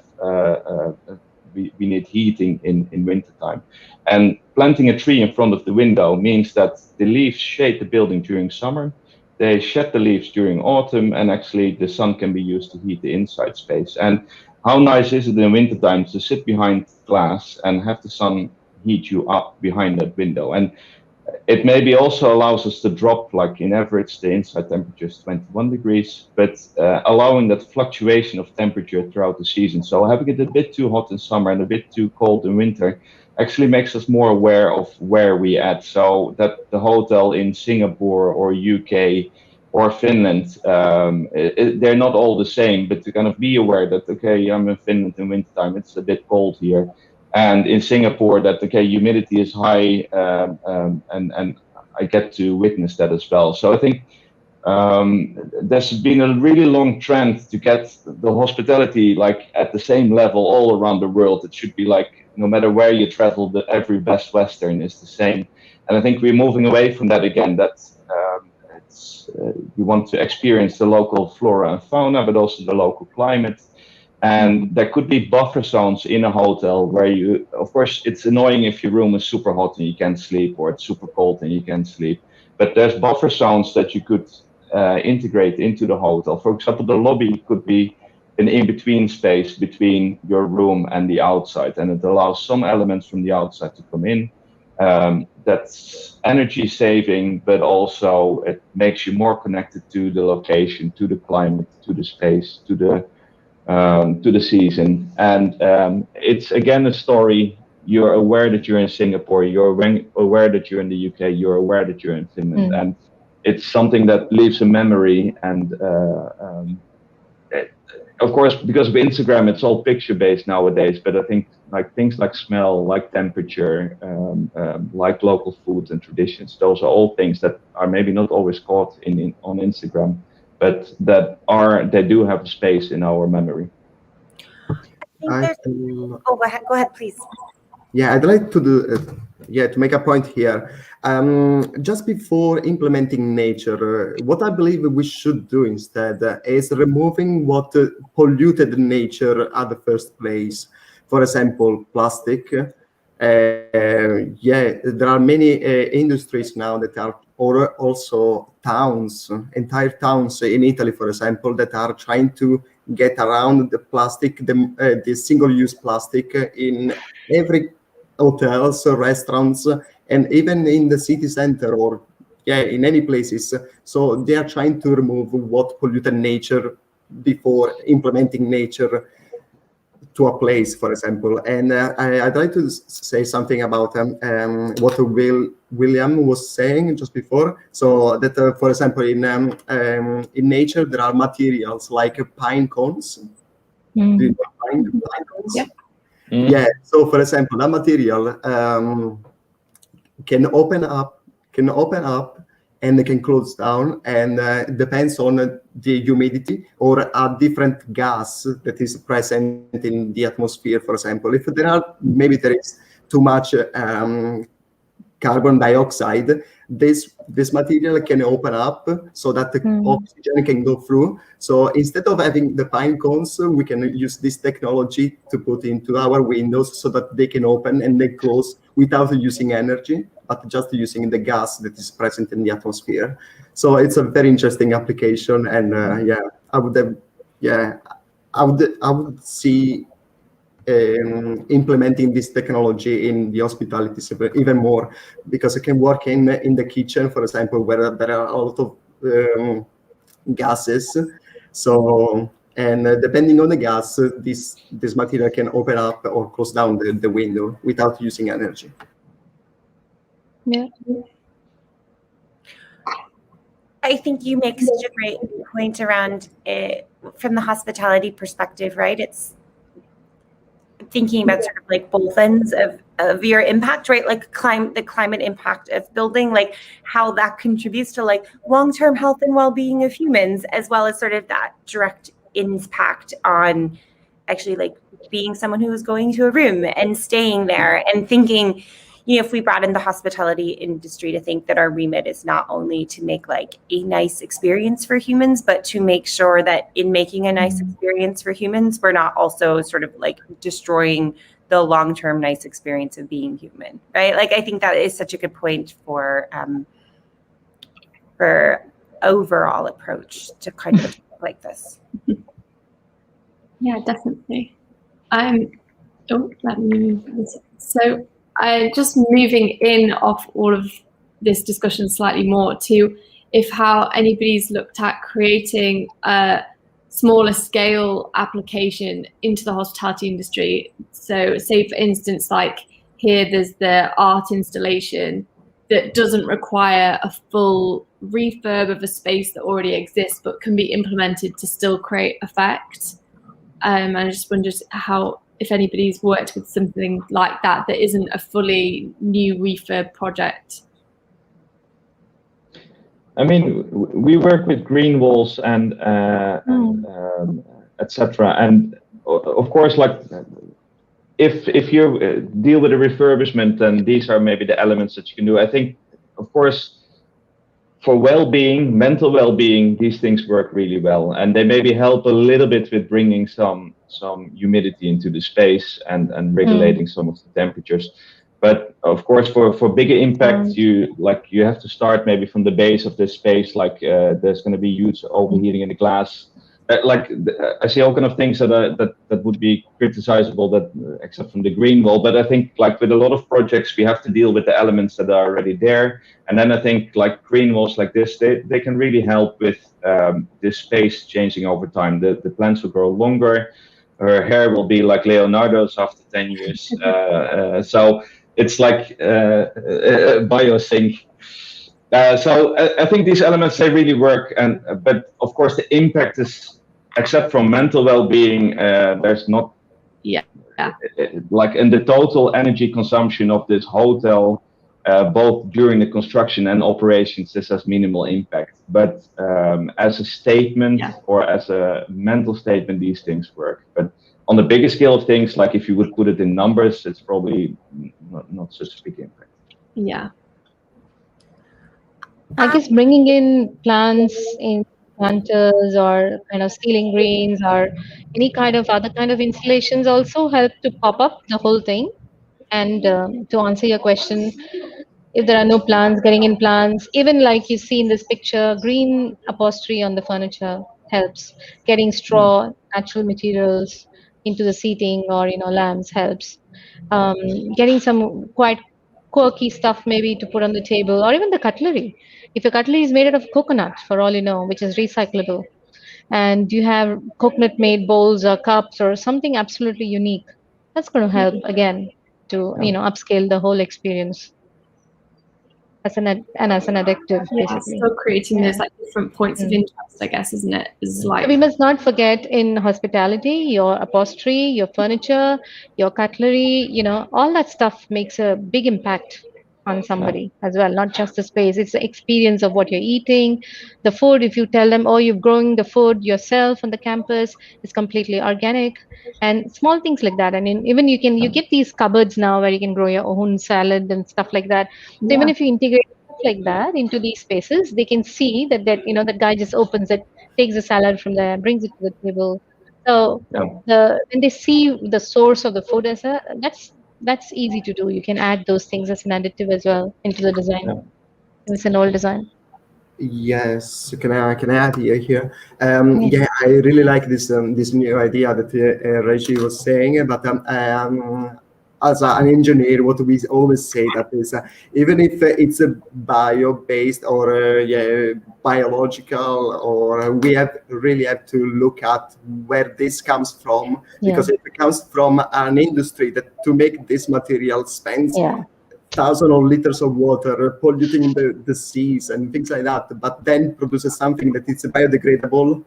S3: we need heating in wintertime. And planting a tree in front of the window means that the leaves shade the building during summer, they shed the leaves during autumn, and actually the sun can be used to heat the inside space. And how nice is it in wintertime to sit behind glass and have the sun heat you up behind that window? And it maybe also allows us to drop, like in average, the inside temperature is 21 degrees, but allowing that fluctuation of temperature throughout the season. So having it a bit too hot in summer and a bit too cold in winter actually makes us more aware of where we at. So that the hotel in Singapore or UK or Finland, they're not all the same, but to kind of be aware that, okay, I'm in Finland in wintertime, it's a bit cold here. And in Singapore, that okay, humidity is high, and I get to witness that as well. So I think there's been a really long trend to get the hospitality like at the same level all around the world. It should be like no matter where you travel, every Best Western is the same. And I think we're moving away from that again. That's we want to experience the local flora and fauna, but also the local climate. And there could be buffer zones in a hotel where you, of course, it's annoying if your room is super hot and you can't sleep, or it's super cold and you can't sleep. But there's buffer zones that you could integrate into the hotel. For example, the lobby could be an in-between space between your room and the outside, and it allows some elements from the outside to come in. That's energy saving, but also it makes you more connected to the location, to the climate, to the space, to the season. And it's again a story. You're aware that you're in Singapore, you're aware that you're in the UK, you're aware that you're in Finland, and it's something that leaves a memory. And of course, because of Instagram, it's all picture based nowadays, but I think like things like smell, like temperature, like local food and traditions, those are all things that are maybe not always caught on Instagram, but they do have a space in our memory.
S5: Go ahead, please.
S4: Yeah, I'd like to make a point here. Just before implementing nature, what I believe we should do instead is removing what polluted nature at the first place. For example, plastic. There are many industries now that are, or also towns, entire towns in Italy, for example, that are trying to get around the plastic, the single-use plastic in every hotels, restaurants, and even in the city center, or in any places. So they are trying to remove what polluted nature before implementing nature to a place, for example. And I'd like to say something about what Williem was saying just before. So that, for example, in nature, there are materials like pine cones. Do you know pine cones?
S1: Yeah.
S4: Yeah. So, for example, that material can open up and they can close down, and it depends on the humidity or a different gas that is present in the atmosphere. For example, if there is too much carbon dioxide, this material can open up so that the oxygen can go through. So instead of having the pine cones, we can use this technology to put into our windows so that they can open and they close without using energy, but just using the gas that is present in the atmosphere. So it's a very interesting application, and I would see implementing this technology in the hospitality sector even more, because it can work in the kitchen, for example, where there are a lot of gases. So, and depending on the gas, this material can open up or close down the window without using energy.
S2: Yeah.
S5: I think you make such a great point around it from the hospitality perspective, right? It's thinking about sort of like both ends of your impact, right? Like the climate impact of building, like how that contributes to like long-term health and well-being of humans, as well as sort of that direct impact on actually like being someone who is going to a room and staying there and thinking, you know, if we brought in the hospitality industry to think that our remit is not only to make like a nice experience for humans, but to make sure that in making a nice experience for humans, we're not also sort of like destroying the long-term nice experience of being human, right? Like, I think that is such a good point for overall approach to kind of like this.
S1: Yeah, definitely. Let me move this. So just moving in off all of this discussion slightly more to how anybody's looked at creating a smaller scale application into the hospitality industry. So say for instance, like here there's the art installation that doesn't require a full refurb of a space that already exists, but can be implemented to still create effect. And I just wondered if anybody's worked with something like that isn't a fully new refurb project.
S3: I mean, we work with green walls and etc. And of course, like if you deal with a refurbishment, then these are maybe the elements that you can do. I think, of course, for well-being, mental well-being, these things work really well, and they maybe help a little bit with bringing some humidity into the space and regulating some of the temperatures. But of course, for bigger impact, you have to start maybe from the base of this space. Like there's going to be huge overheating in the glass. I see all kind of things that would be criticizable, except from the green wall. But I think like with a lot of projects, we have to deal with the elements that are already there. And then I think like green walls like this, they can really help with this space changing over time. The plants will grow longer. Her hair will be like Leonardo's after 10 years. So it's like biosync. So I think these elements, they really work. But of course, the impact is, except from mental well-being, there's not.
S1: Yeah.
S3: Like in the total energy consumption of this hotel, both during the construction and operations, this has minimal impact. But as a statement or as a mental statement, these things work. But on the bigger scale of things, like if you would put it in numbers, it's probably not such a big impact.
S1: Yeah.
S2: I guess bringing in plants in planters or kind of ceiling greens or any kind of other kind of installations also help to pop up the whole thing. And to answer your question, if there are no plants, getting in plants, even like you see in this picture, green upholstery on the furniture helps. Getting straw, natural materials into the seating or lamps helps. Getting some quite quirky stuff maybe to put on the table, or even the cutlery. If your cutlery is made out of coconut, for all you know, which is recyclable, and you have coconut made bowls or cups or something absolutely unique, that's going to help again to upscale the whole experience as an addictive, basically.
S1: Still creating those like different points of interest, I guess, isn't it? Is like
S2: we must not forget in hospitality, your upholstery, your furniture, your cutlery, all that stuff makes a big impact on somebody as well, not just the space. It's the experience of what you're eating, the food. If you tell them, oh, you're growing the food yourself on the campus, it's completely organic, and small things like that. I mean, even you get these cupboards now where you can grow your own salad and stuff like that. So even if you integrate stuff like that into these spaces, they can see that that guy just opens it, takes the salad from there, brings it to the table. So when they see the source of the food as that's easy to do. You can add those things as an additive as well into the design. It's an old design.
S4: Yes, can I add here? Yeah, I really like this new idea that Raji was saying. But as an engineer, what we always say that is, even if it's a bio-based or biological, or we really have to look at where this comes from, because if it comes from an industry that to make this material spends thousands of liters of water, polluting the seas and things like that, but then produces something that is biodegradable.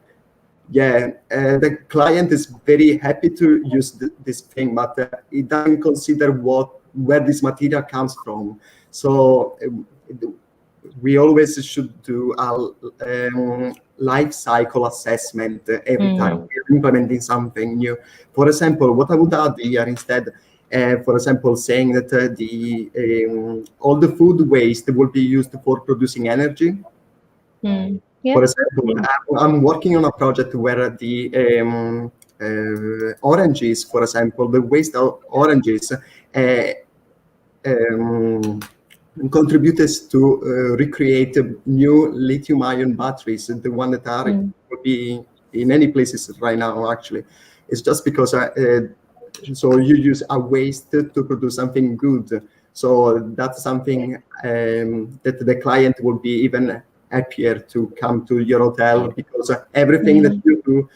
S4: The client is very happy to use this thing, but it doesn't consider what where this material comes from. So we always should do a life cycle assessment every time we're implementing something new. For example, what I would add here instead, for example, saying that all the food waste will be used for producing energy.
S2: Yeah.
S4: For example, I'm working on a project where the oranges, for example, the waste of oranges contributed to recreate new lithium-ion batteries, the one that are will be in many places right now. Actually, it's just because so you use a waste to produce something good. So that's something that the client will be even happier to come to your hotel, because everything that you do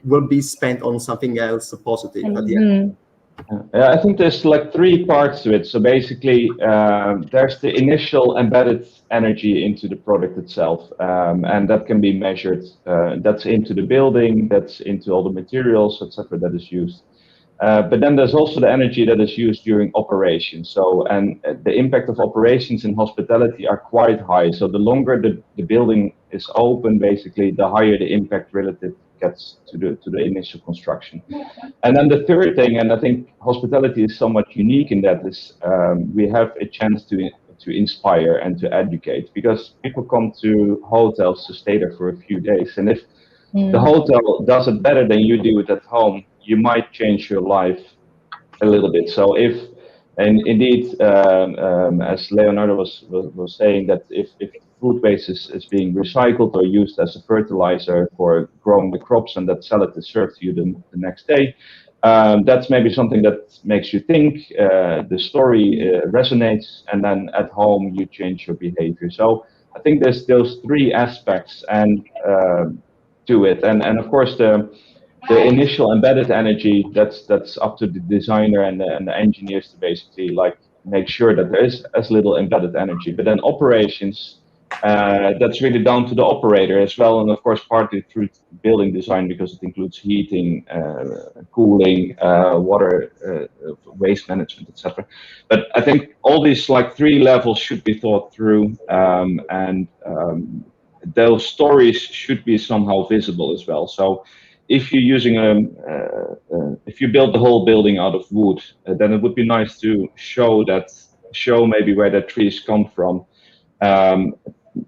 S4: will be spent on something else positive at the end.
S3: I think there's like 3 parts to it. So basically, there's the initial embedded energy into the product itself, and that can be measured. That's into the building, that's into all the materials, etc., that is used. But then there's also the energy that is used during operation. So, and the impact of operations in hospitality are quite high. So the longer the building is open, basically, the higher the impact relative gets to the initial construction. And then the third thing, and I think hospitality is somewhat unique in that, is we have a chance to inspire and to educate, because people come to hotels to stay there for a few days. And if the hotel does it better than you do it at home, you might change your life a little bit. So if, and indeed, as Leonardo was saying, that if food waste is being recycled or used as a fertilizer for growing the crops, and that salad is served to you the next day, that's maybe something that makes you think, the story resonates, and then at home you change your behavior. So I think there's those 3 aspects and to it, and of course the initial embedded energy, that's up to the designer and the engineers to basically like make sure that there is as little embedded energy. But then operations, that's really down to the operator as well, and of course partly through building design, because it includes heating, cooling, water, waste management, etc. But I think all these like 3 levels should be thought through, and those stories should be somehow visible as well. So if you're using if you build the whole building out of wood, then it would be nice to show maybe where the trees come from.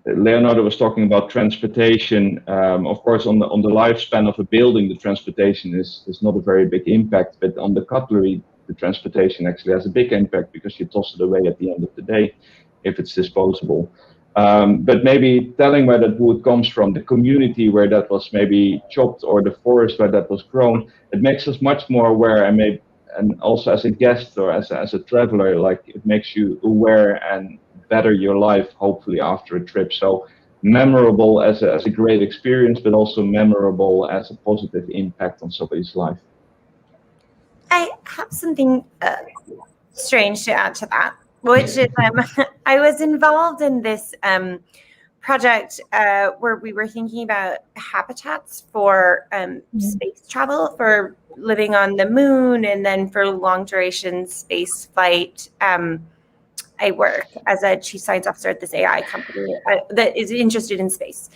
S3: Leonardo was talking about transportation. Of course, on the lifespan of a building, the transportation is not a very big impact, but on the cutlery, the transportation actually has a big impact, because you toss it away at the end of the day if it's disposable. But maybe telling where that wood comes from, the community where that was maybe chopped, or the forest where that was grown, it makes us much more aware, and also as a guest or as a traveler, like it makes you aware and better your life, hopefully, after a trip. So memorable as a great experience, but also memorable as a positive impact on somebody's life.
S5: I have something strange to add to that, which is I was involved in this project where we were thinking about habitats for space travel, for living on the moon, and then for long duration space flight. I work as a chief science officer at this AI company that is interested in space.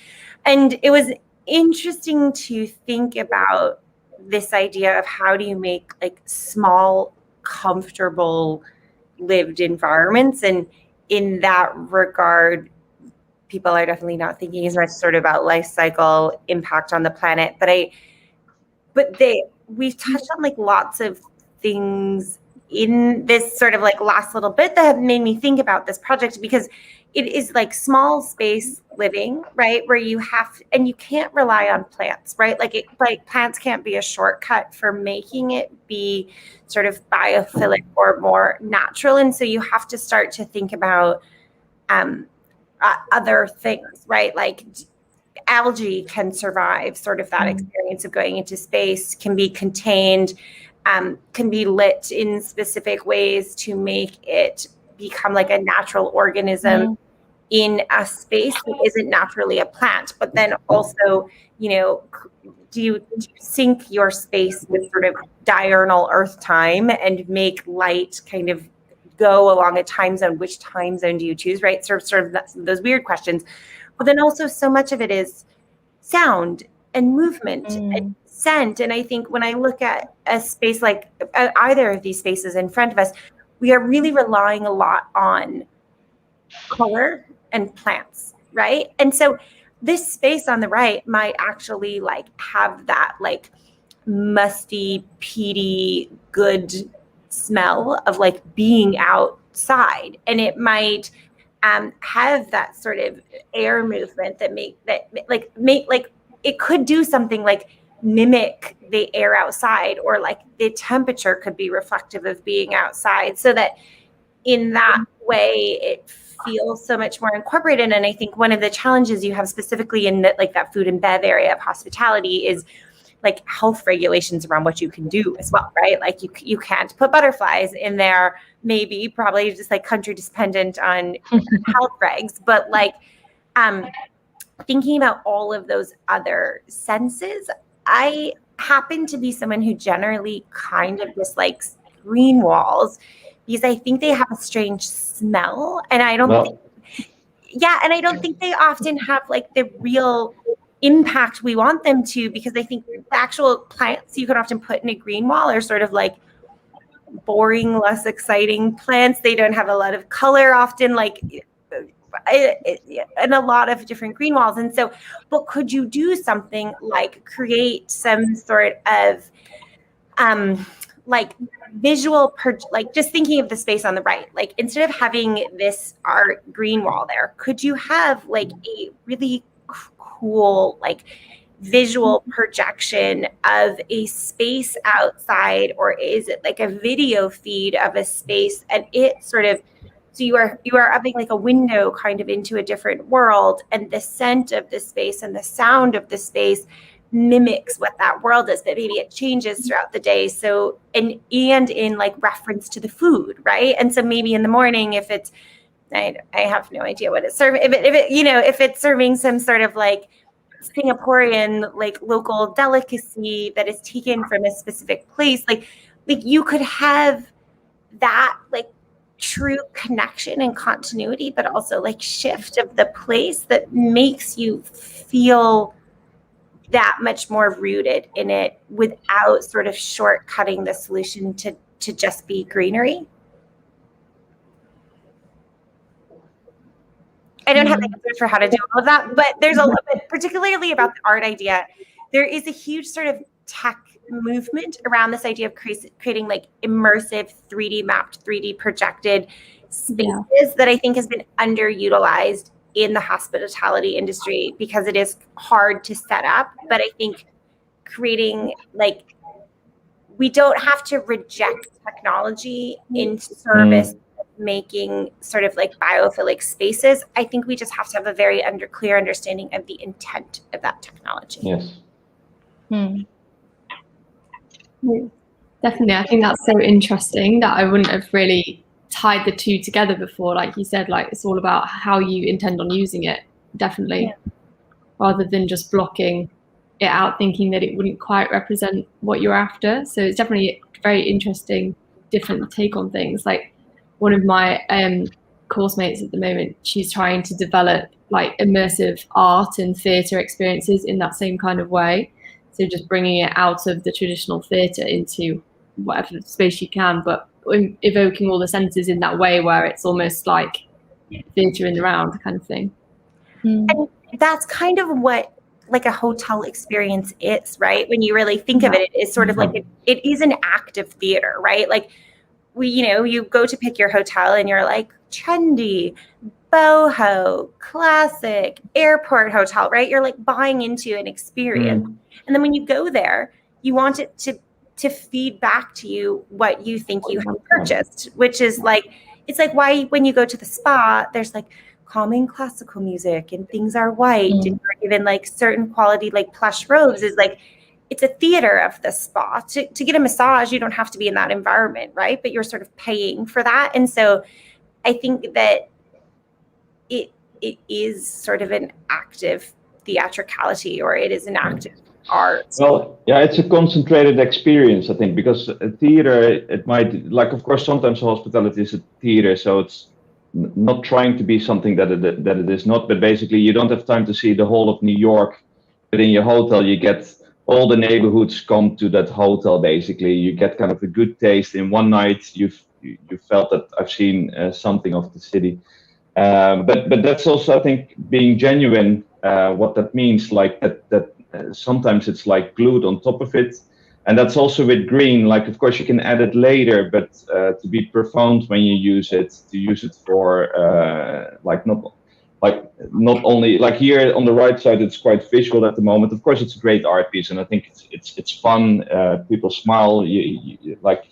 S5: And it was interesting to think about this idea of how do you make like small, comfortable lived environments. And in that regard, people are definitely not thinking as much sort of about life cycle impact on the planet. We've touched on like lots of things in this sort of like last little bit that have made me think about this project, because it is like small space living, right? Where you can't rely on plants, right? Like plants can't be a shortcut for making it be sort of biophilic or more natural. And so you have to start to think about other things, right? Like algae can survive sort of that experience of going into space, can be contained, can be lit in specific ways to make it become like a natural organism in a space that isn't naturally a plant. But then also, do you sync your space with sort of diurnal earth time and make light kind of go along a time zone, which time zone do you choose, right? Sort of those weird questions. But then also so much of it is sound and movement and scent. And I think when I look at a space like either of these spaces in front of us, we are really relying a lot on color and plants, right? And so this space on the right might actually like have that like musty, peaty, good smell of like being outside. And it might have that sort of air movement that make it could do something like mimic the air outside, or like the temperature could be reflective of being outside, so that in that way it feels so much more incorporated. And I think one of the challenges you have specifically in that, like that food and bev area of hospitality, is like health regulations around what you can do as well, right? Like you can't put butterflies in there, maybe probably just like country dependent on health regs, but like thinking about all of those other senses, I happen to be someone who generally kind of dislikes green walls because I think they have a strange smell, and I don't think they often have like the real impact we want them to, because I think the actual plants you can often put in a green wall are sort of like boring, less exciting plants. They don't have a lot of color often, like and a lot of different green walls. And so, but could you do something like create some sort of like visual, like just thinking of the space on the right, like instead of having this art green wall there, could you have like a really cool like visual projection of a space outside, or is it like a video feed of a space, and it sort of, so you are having like a window kind of into a different world, and the scent of the space and the sound of the space mimics what that world is, but maybe it changes throughout the day. So and in like reference to the food, right? And so maybe in the morning, if it's, I have no idea what it's serving. If it's serving some sort of like Singaporean like local delicacy that is taken from a specific place, like you could have that like true connection and continuity, but also like shift of the place that makes you feel that much more rooted in it without sort of shortcutting the solution to just be greenery. I don't have an answer for how to do all of that, but there's a little bit, particularly about the art idea, there is a huge sort of tech movement around this idea of creating like immersive 3D mapped, 3D projected spaces that I think has been underutilized in the hospitality industry because it is hard to set up. But I think creating like, we don't have to reject technology in service of making sort of like biophilic spaces. I think we just have to have a very clear understanding of the intent of that technology.
S3: Yes.
S1: Definitely. I think that's so interesting that I wouldn't have really tied the two together before. Like you said, like it's all about how you intend on using it, definitely, rather than just blocking it out, thinking that it wouldn't quite represent what you're after. So it's definitely a very interesting, different take on things. Like one of my course mates at the moment, she's trying to develop like immersive art and theatre experiences in that same kind of way. So just bringing it out of the traditional theatre into whatever space you can, but evoking all the senses in that way where it's almost like theatre in the round kind of thing.
S5: And that's kind of what like a hotel experience is, right? When you really think of it, it is sort of like it is an act of theater, right? Like you go to pick your hotel and you're like trendy, boho, classic, airport hotel, right? You're like buying into an experience. And then when you go there, you want it to feed back to you what you think you have purchased, which is like, it's like why when you go to the spa, there's like calming classical music and things are white and you're given like certain quality, like plush robes, is like, it's a theater of the spa. To get a massage, you don't have to be in that environment, right? But you're sort of paying for that. And so I think that it is sort of an active theatricality, or it is an act of art.
S3: Well, yeah, it's a concentrated experience, I think, because a theater, it might, like, of course, sometimes hospitality is a theater, so it's not trying to be something that it is not, but basically you don't have time to see the whole of New York, but in your hotel you get all the neighborhoods come to that hotel. Basically, you get kind of a good taste in one night. You felt that I've seen something of the city, but that's also, I think, being genuine. What that means, like that sometimes it's like glued on top of it, and that's also with green. Like, of course, you can add it later, but to be profound when you use it, to use it for not only like here on the right side, it's quite visual at the moment. Of course, it's a great art piece, and I think it's fun. People smile. You, like,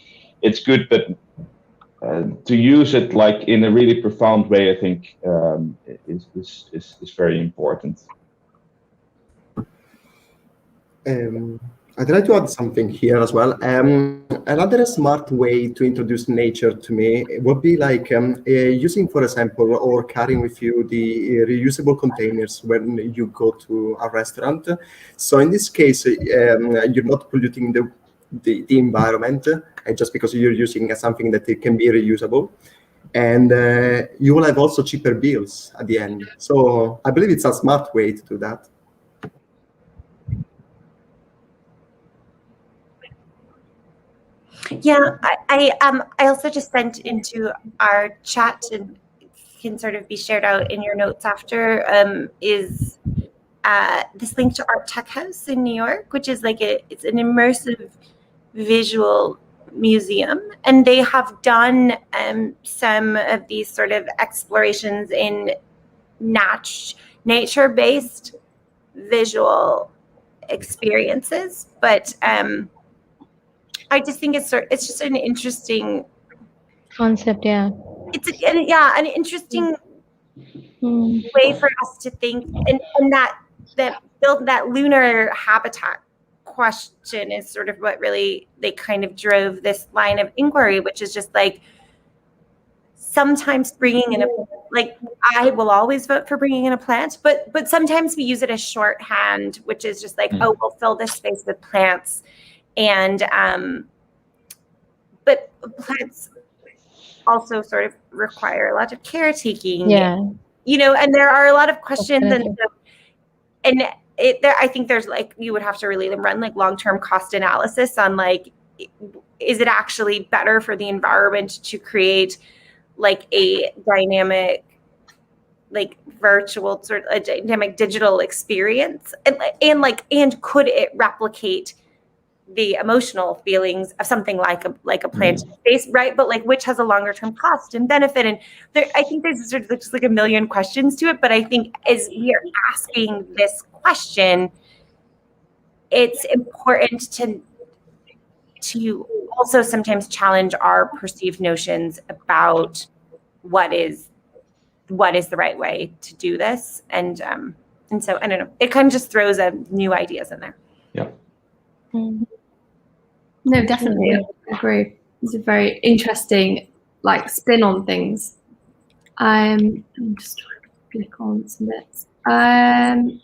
S3: it's good, but to use it like in a really profound way, I think is very important.
S4: I'd like to add something here as well. Another smart way to introduce nature to me would be like using, for example, or carrying with you the reusable containers when you go to a restaurant. So in this case, you're not polluting the environment just because you're using something that it can be reusable. And you will have also cheaper bills at the end. So I believe it's a smart way to do that.
S5: Yeah, I also just sent into our chat, and can sort of be shared out in your notes after, is this link to Art Tech House in New York, which is like it's an immersive visual museum, and they have done some of these sort of explorations in nature-based visual experiences, but I just think it's just an interesting
S2: concept. Yeah,
S5: it's an interesting way for us to think, and that build that lunar habitat question is sort of what really they kind of drove this line of inquiry, which is just like sometimes bringing in like I will always vote for bringing in a plant, but sometimes we use it as shorthand, which is just like, oh, we'll fill this space with plants. And but plants also sort of require a lot of caretaking.
S2: Yeah,
S5: and there are a lot of questions, and I think there's like you would have to really run like long-term cost analysis on like, is it actually better for the environment to create like a dynamic, like virtual sort of a dynamic digital experience, and could it replicate the emotional feelings of something like a planted space, right? But like, which has a longer term cost and benefit, and I think there's sort of just like a million questions to it. But I think as we are asking this question, it's important to also sometimes challenge our perceived notions about what is the right way to do this, and so I don't know. It kind of just throws new ideas in there.
S3: Yeah.
S1: No, definitely, I agree. It's a very interesting like spin on things. I'm just trying to click on some bits. I'm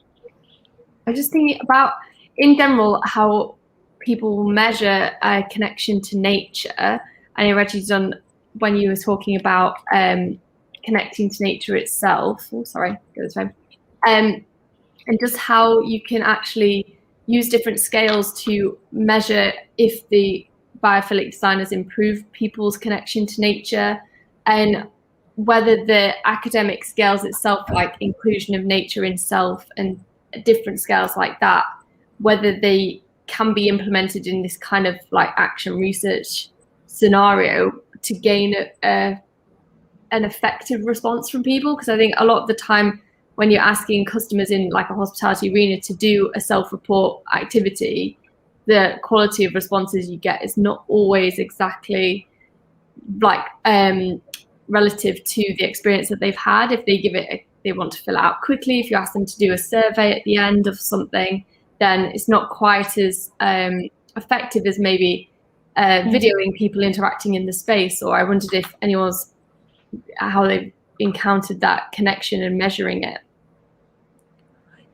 S1: just thinking about in general how people measure a connection to nature. And I read you done when you were talking about connecting to nature itself. Oh, sorry, go this way. And just how you can actually use different scales to measure if the biophilic design has improved people's connection to nature, and whether the academic scales itself, like inclusion of nature in self and different scales like that, whether they can be implemented in this kind of like action research scenario to gain an effective response from people. Because I think a lot of the time when you're asking customers in like a hospitality arena to do a self-report activity, the quality of responses you get is not always exactly like relative to the experience that they've had. If they they want to fill it out quickly, if you ask them to do a survey at the end of something, then it's not quite as effective as maybe videoing people interacting in the space. Or I wondered if anyone's how they've encountered that connection and measuring it.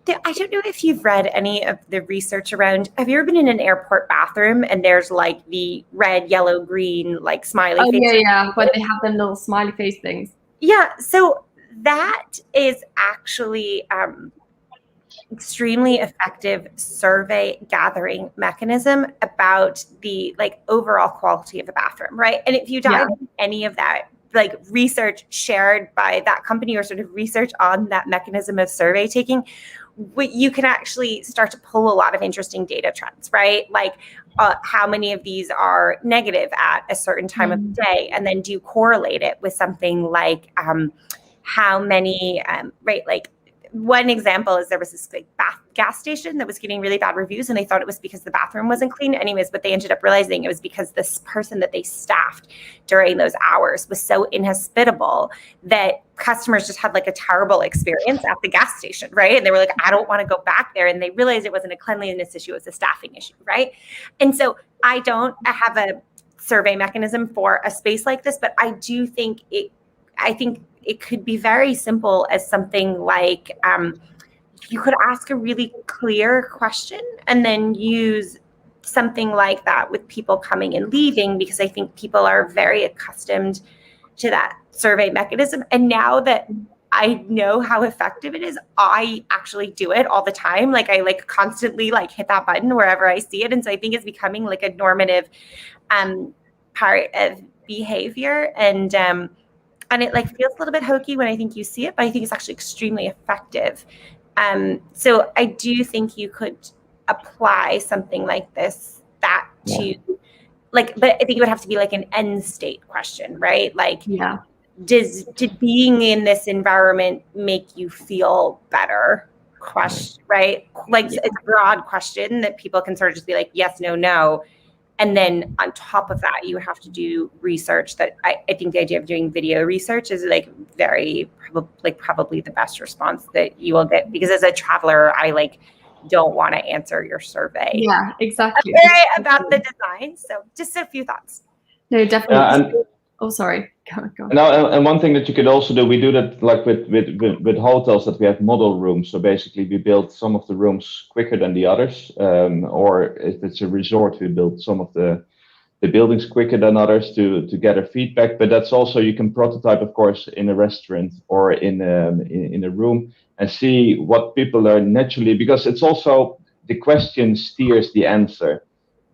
S5: I don't know if you've read any of the research around, have you ever been in an airport bathroom and there's like the red, yellow, green, like smiley
S1: Oh,
S5: face?
S1: yeah, when they have them little smiley face things.
S5: Yeah, so that is actually extremely effective survey gathering mechanism about the like overall quality of the bathroom, right? And if you dive into any of that like research shared by that company or sort of research on that mechanism of survey taking, you can actually start to pull a lot of interesting data trends, right? Like how many of these are negative at a certain time of the day, and then do you correlate it with something like how many, right? Like one example is there was this like gas station that was getting really bad reviews, and they thought it was because the bathroom wasn't clean. Anyways, but they ended up realizing it was because this person that they staffed during those hours was so inhospitable that customers just had like a terrible experience at the gas station, right? And they were like, I don't want to go back there. And they realized it wasn't a cleanliness issue, it was a staffing issue, right? And so I don't have a survey mechanism for a space like this, but I do think it could be very simple as something like you could ask a really clear question and then use something like that with people coming and leaving, because I think people are very accustomed to that survey mechanism. And now that I know how effective it is, I actually do it all the time. Like I like constantly like hit that button wherever I see it. And so I think it's becoming like a normative part of behavior. And it like feels a little bit hokey when I think you see it, but I think it's actually extremely effective. So I do think you could apply something like this to like, but I think it would have to be like an end state question, right? Like, did being in this environment make you feel better? Question, right? Like it's a broad question that people can sort of just be like, yes, no, no. And then on top of that, you have to do research that I think the idea of doing video research is like probably the best response that you will get, because as a traveler, I like don't want to answer your survey.
S1: Yeah, exactly.
S5: About the design. So just a few thoughts.
S1: No, definitely. Oh, sorry. Go on.
S3: And one thing that you could also do, we do that like with hotels, that we have model rooms. So basically, we build some of the rooms quicker than the others, or if it's a resort, we build some of the buildings quicker than others to gather feedback. But that's also, you can prototype, of course, in a restaurant or in a room and see what people are naturally, because it's also the question steers the answer.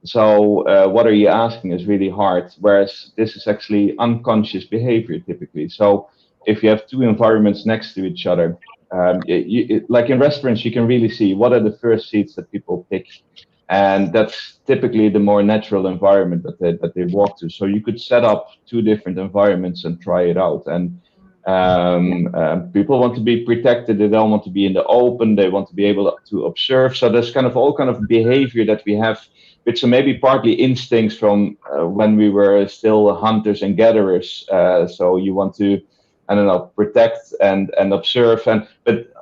S3: So what are you asking is really hard, whereas this is actually unconscious behavior typically. So if you have two environments next to each other, like in restaurants, you can really see what are the first seats that people pick. And that's typically the more natural environment that they walk to. So you could set up two different environments and try it out. And people want to be protected. They don't want to be in the open. They want to be able to observe. So there's kind of all kind of behavior that we have, which are maybe partly instincts from when we were still hunters and gatherers. So you want to, I don't know, protect and observe, but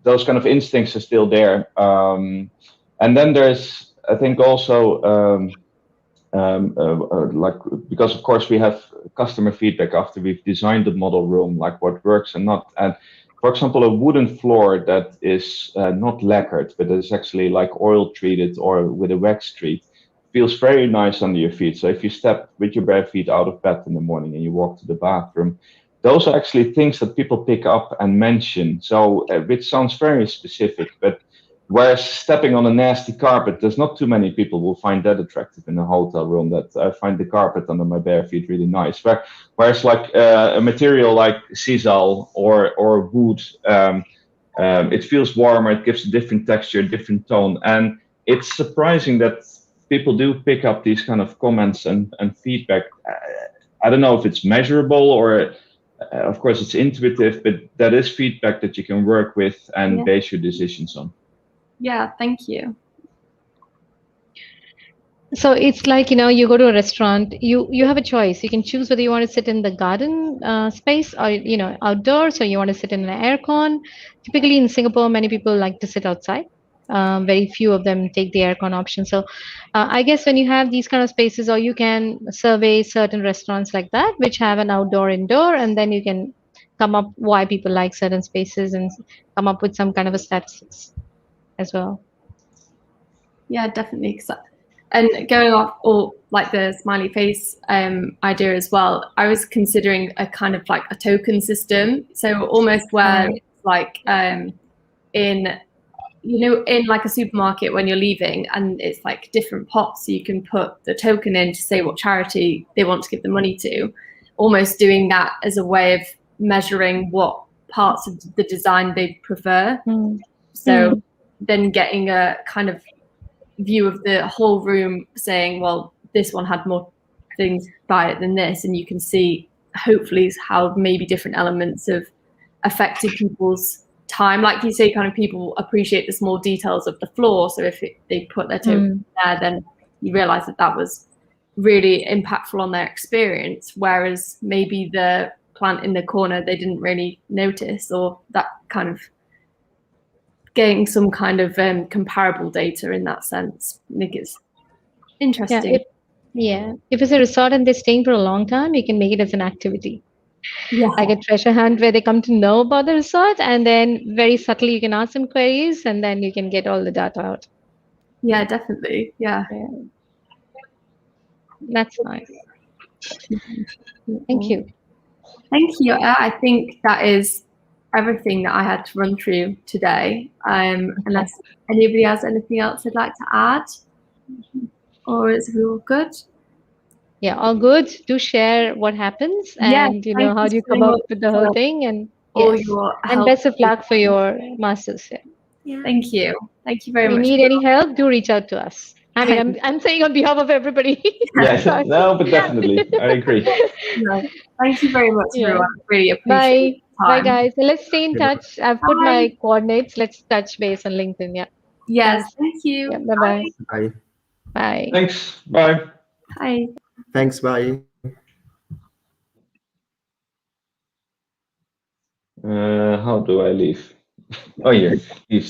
S3: those kind of instincts are still there. And then there's, I think, also like, because of course we have customer feedback after we've designed the model room, like what works and not. And for example, a wooden floor that is not lacquered, but is actually like oil treated or with a wax treat, feels very nice under your feet. So if you step with your bare feet out of bed in the morning and you walk to the bathroom, those are actually things that people pick up and mention. So which sounds very specific, but whereas stepping on a nasty carpet, there's not too many people will find that attractive in a hotel room, that I find the carpet under my bare feet really nice. Whereas like a material like sisal or wood, it feels warmer, it gives a different texture, different tone. And it's surprising that people do pick up these kind of comments and feedback. I don't know if it's measurable or, of course, it's intuitive, but that is feedback that you can work with and base your decisions on.
S1: Yeah, thank you.
S2: So it's like, you go to a restaurant, you have a choice. You can choose whether you want to sit in the garden space or, outdoors, or you want to sit in an aircon. Typically in Singapore, many people like to sit outside. Very few of them take the aircon option. So I guess when you have these kind of spaces, or you can survey certain restaurants like that, which have an outdoor, indoor, and then you can come up why people like certain spaces and come up with some kind of a statistics. as well.
S1: Yeah, definitely. And going off all like the smiley face idea as well, I was considering a kind of like a token system. So almost where it's like in like a supermarket when you're leaving, and it's like different pots, so you can put the token in to say what charity they want to give the money to, almost doing that as a way of measuring what parts of the design they prefer. So then getting a kind of view of the whole room, saying, well, this one had more things by it than this, and you can see hopefully how maybe different elements have affected people's time. Like you say, kind of people appreciate the small details of the floor, so if they put their token there, then you realize that was really impactful on their experience, whereas maybe the plant in the corner they didn't really notice, or that kind of getting some kind of comparable data in that sense. I think it's interesting.
S2: If it's a resort and they're staying for a long time, you can make it as an activity. Like a treasure hunt where they come to know about the resort, and then very subtly you can ask them queries, and then you can get all the data out.
S1: Yeah, definitely. Yeah.
S2: That's nice. Thank you.
S1: Thank you. I think that is everything that I had to run through today. Unless anybody has anything else they'd like to add, or is it all good?
S2: Yeah, all good. Do share what happens, and how do you come up with the whole thing, and and best of luck for your masters.
S1: Thank you very much.
S2: If you need any help, do reach out to us. I mean, I'm saying on behalf of everybody.
S3: No, but definitely, I agree.
S1: Thank you very much, everyone. Really appreciate it.
S2: Bye, guys. So let's stay in touch. I've put my coordinates. Let's touch base on LinkedIn.
S1: Yes. Thank you.
S2: Bye-bye.
S4: Bye.
S2: Bye.
S3: Thanks. Bye.
S1: Bye.
S4: Thanks. Bye.
S3: How do I leave? Oh, yeah. Leave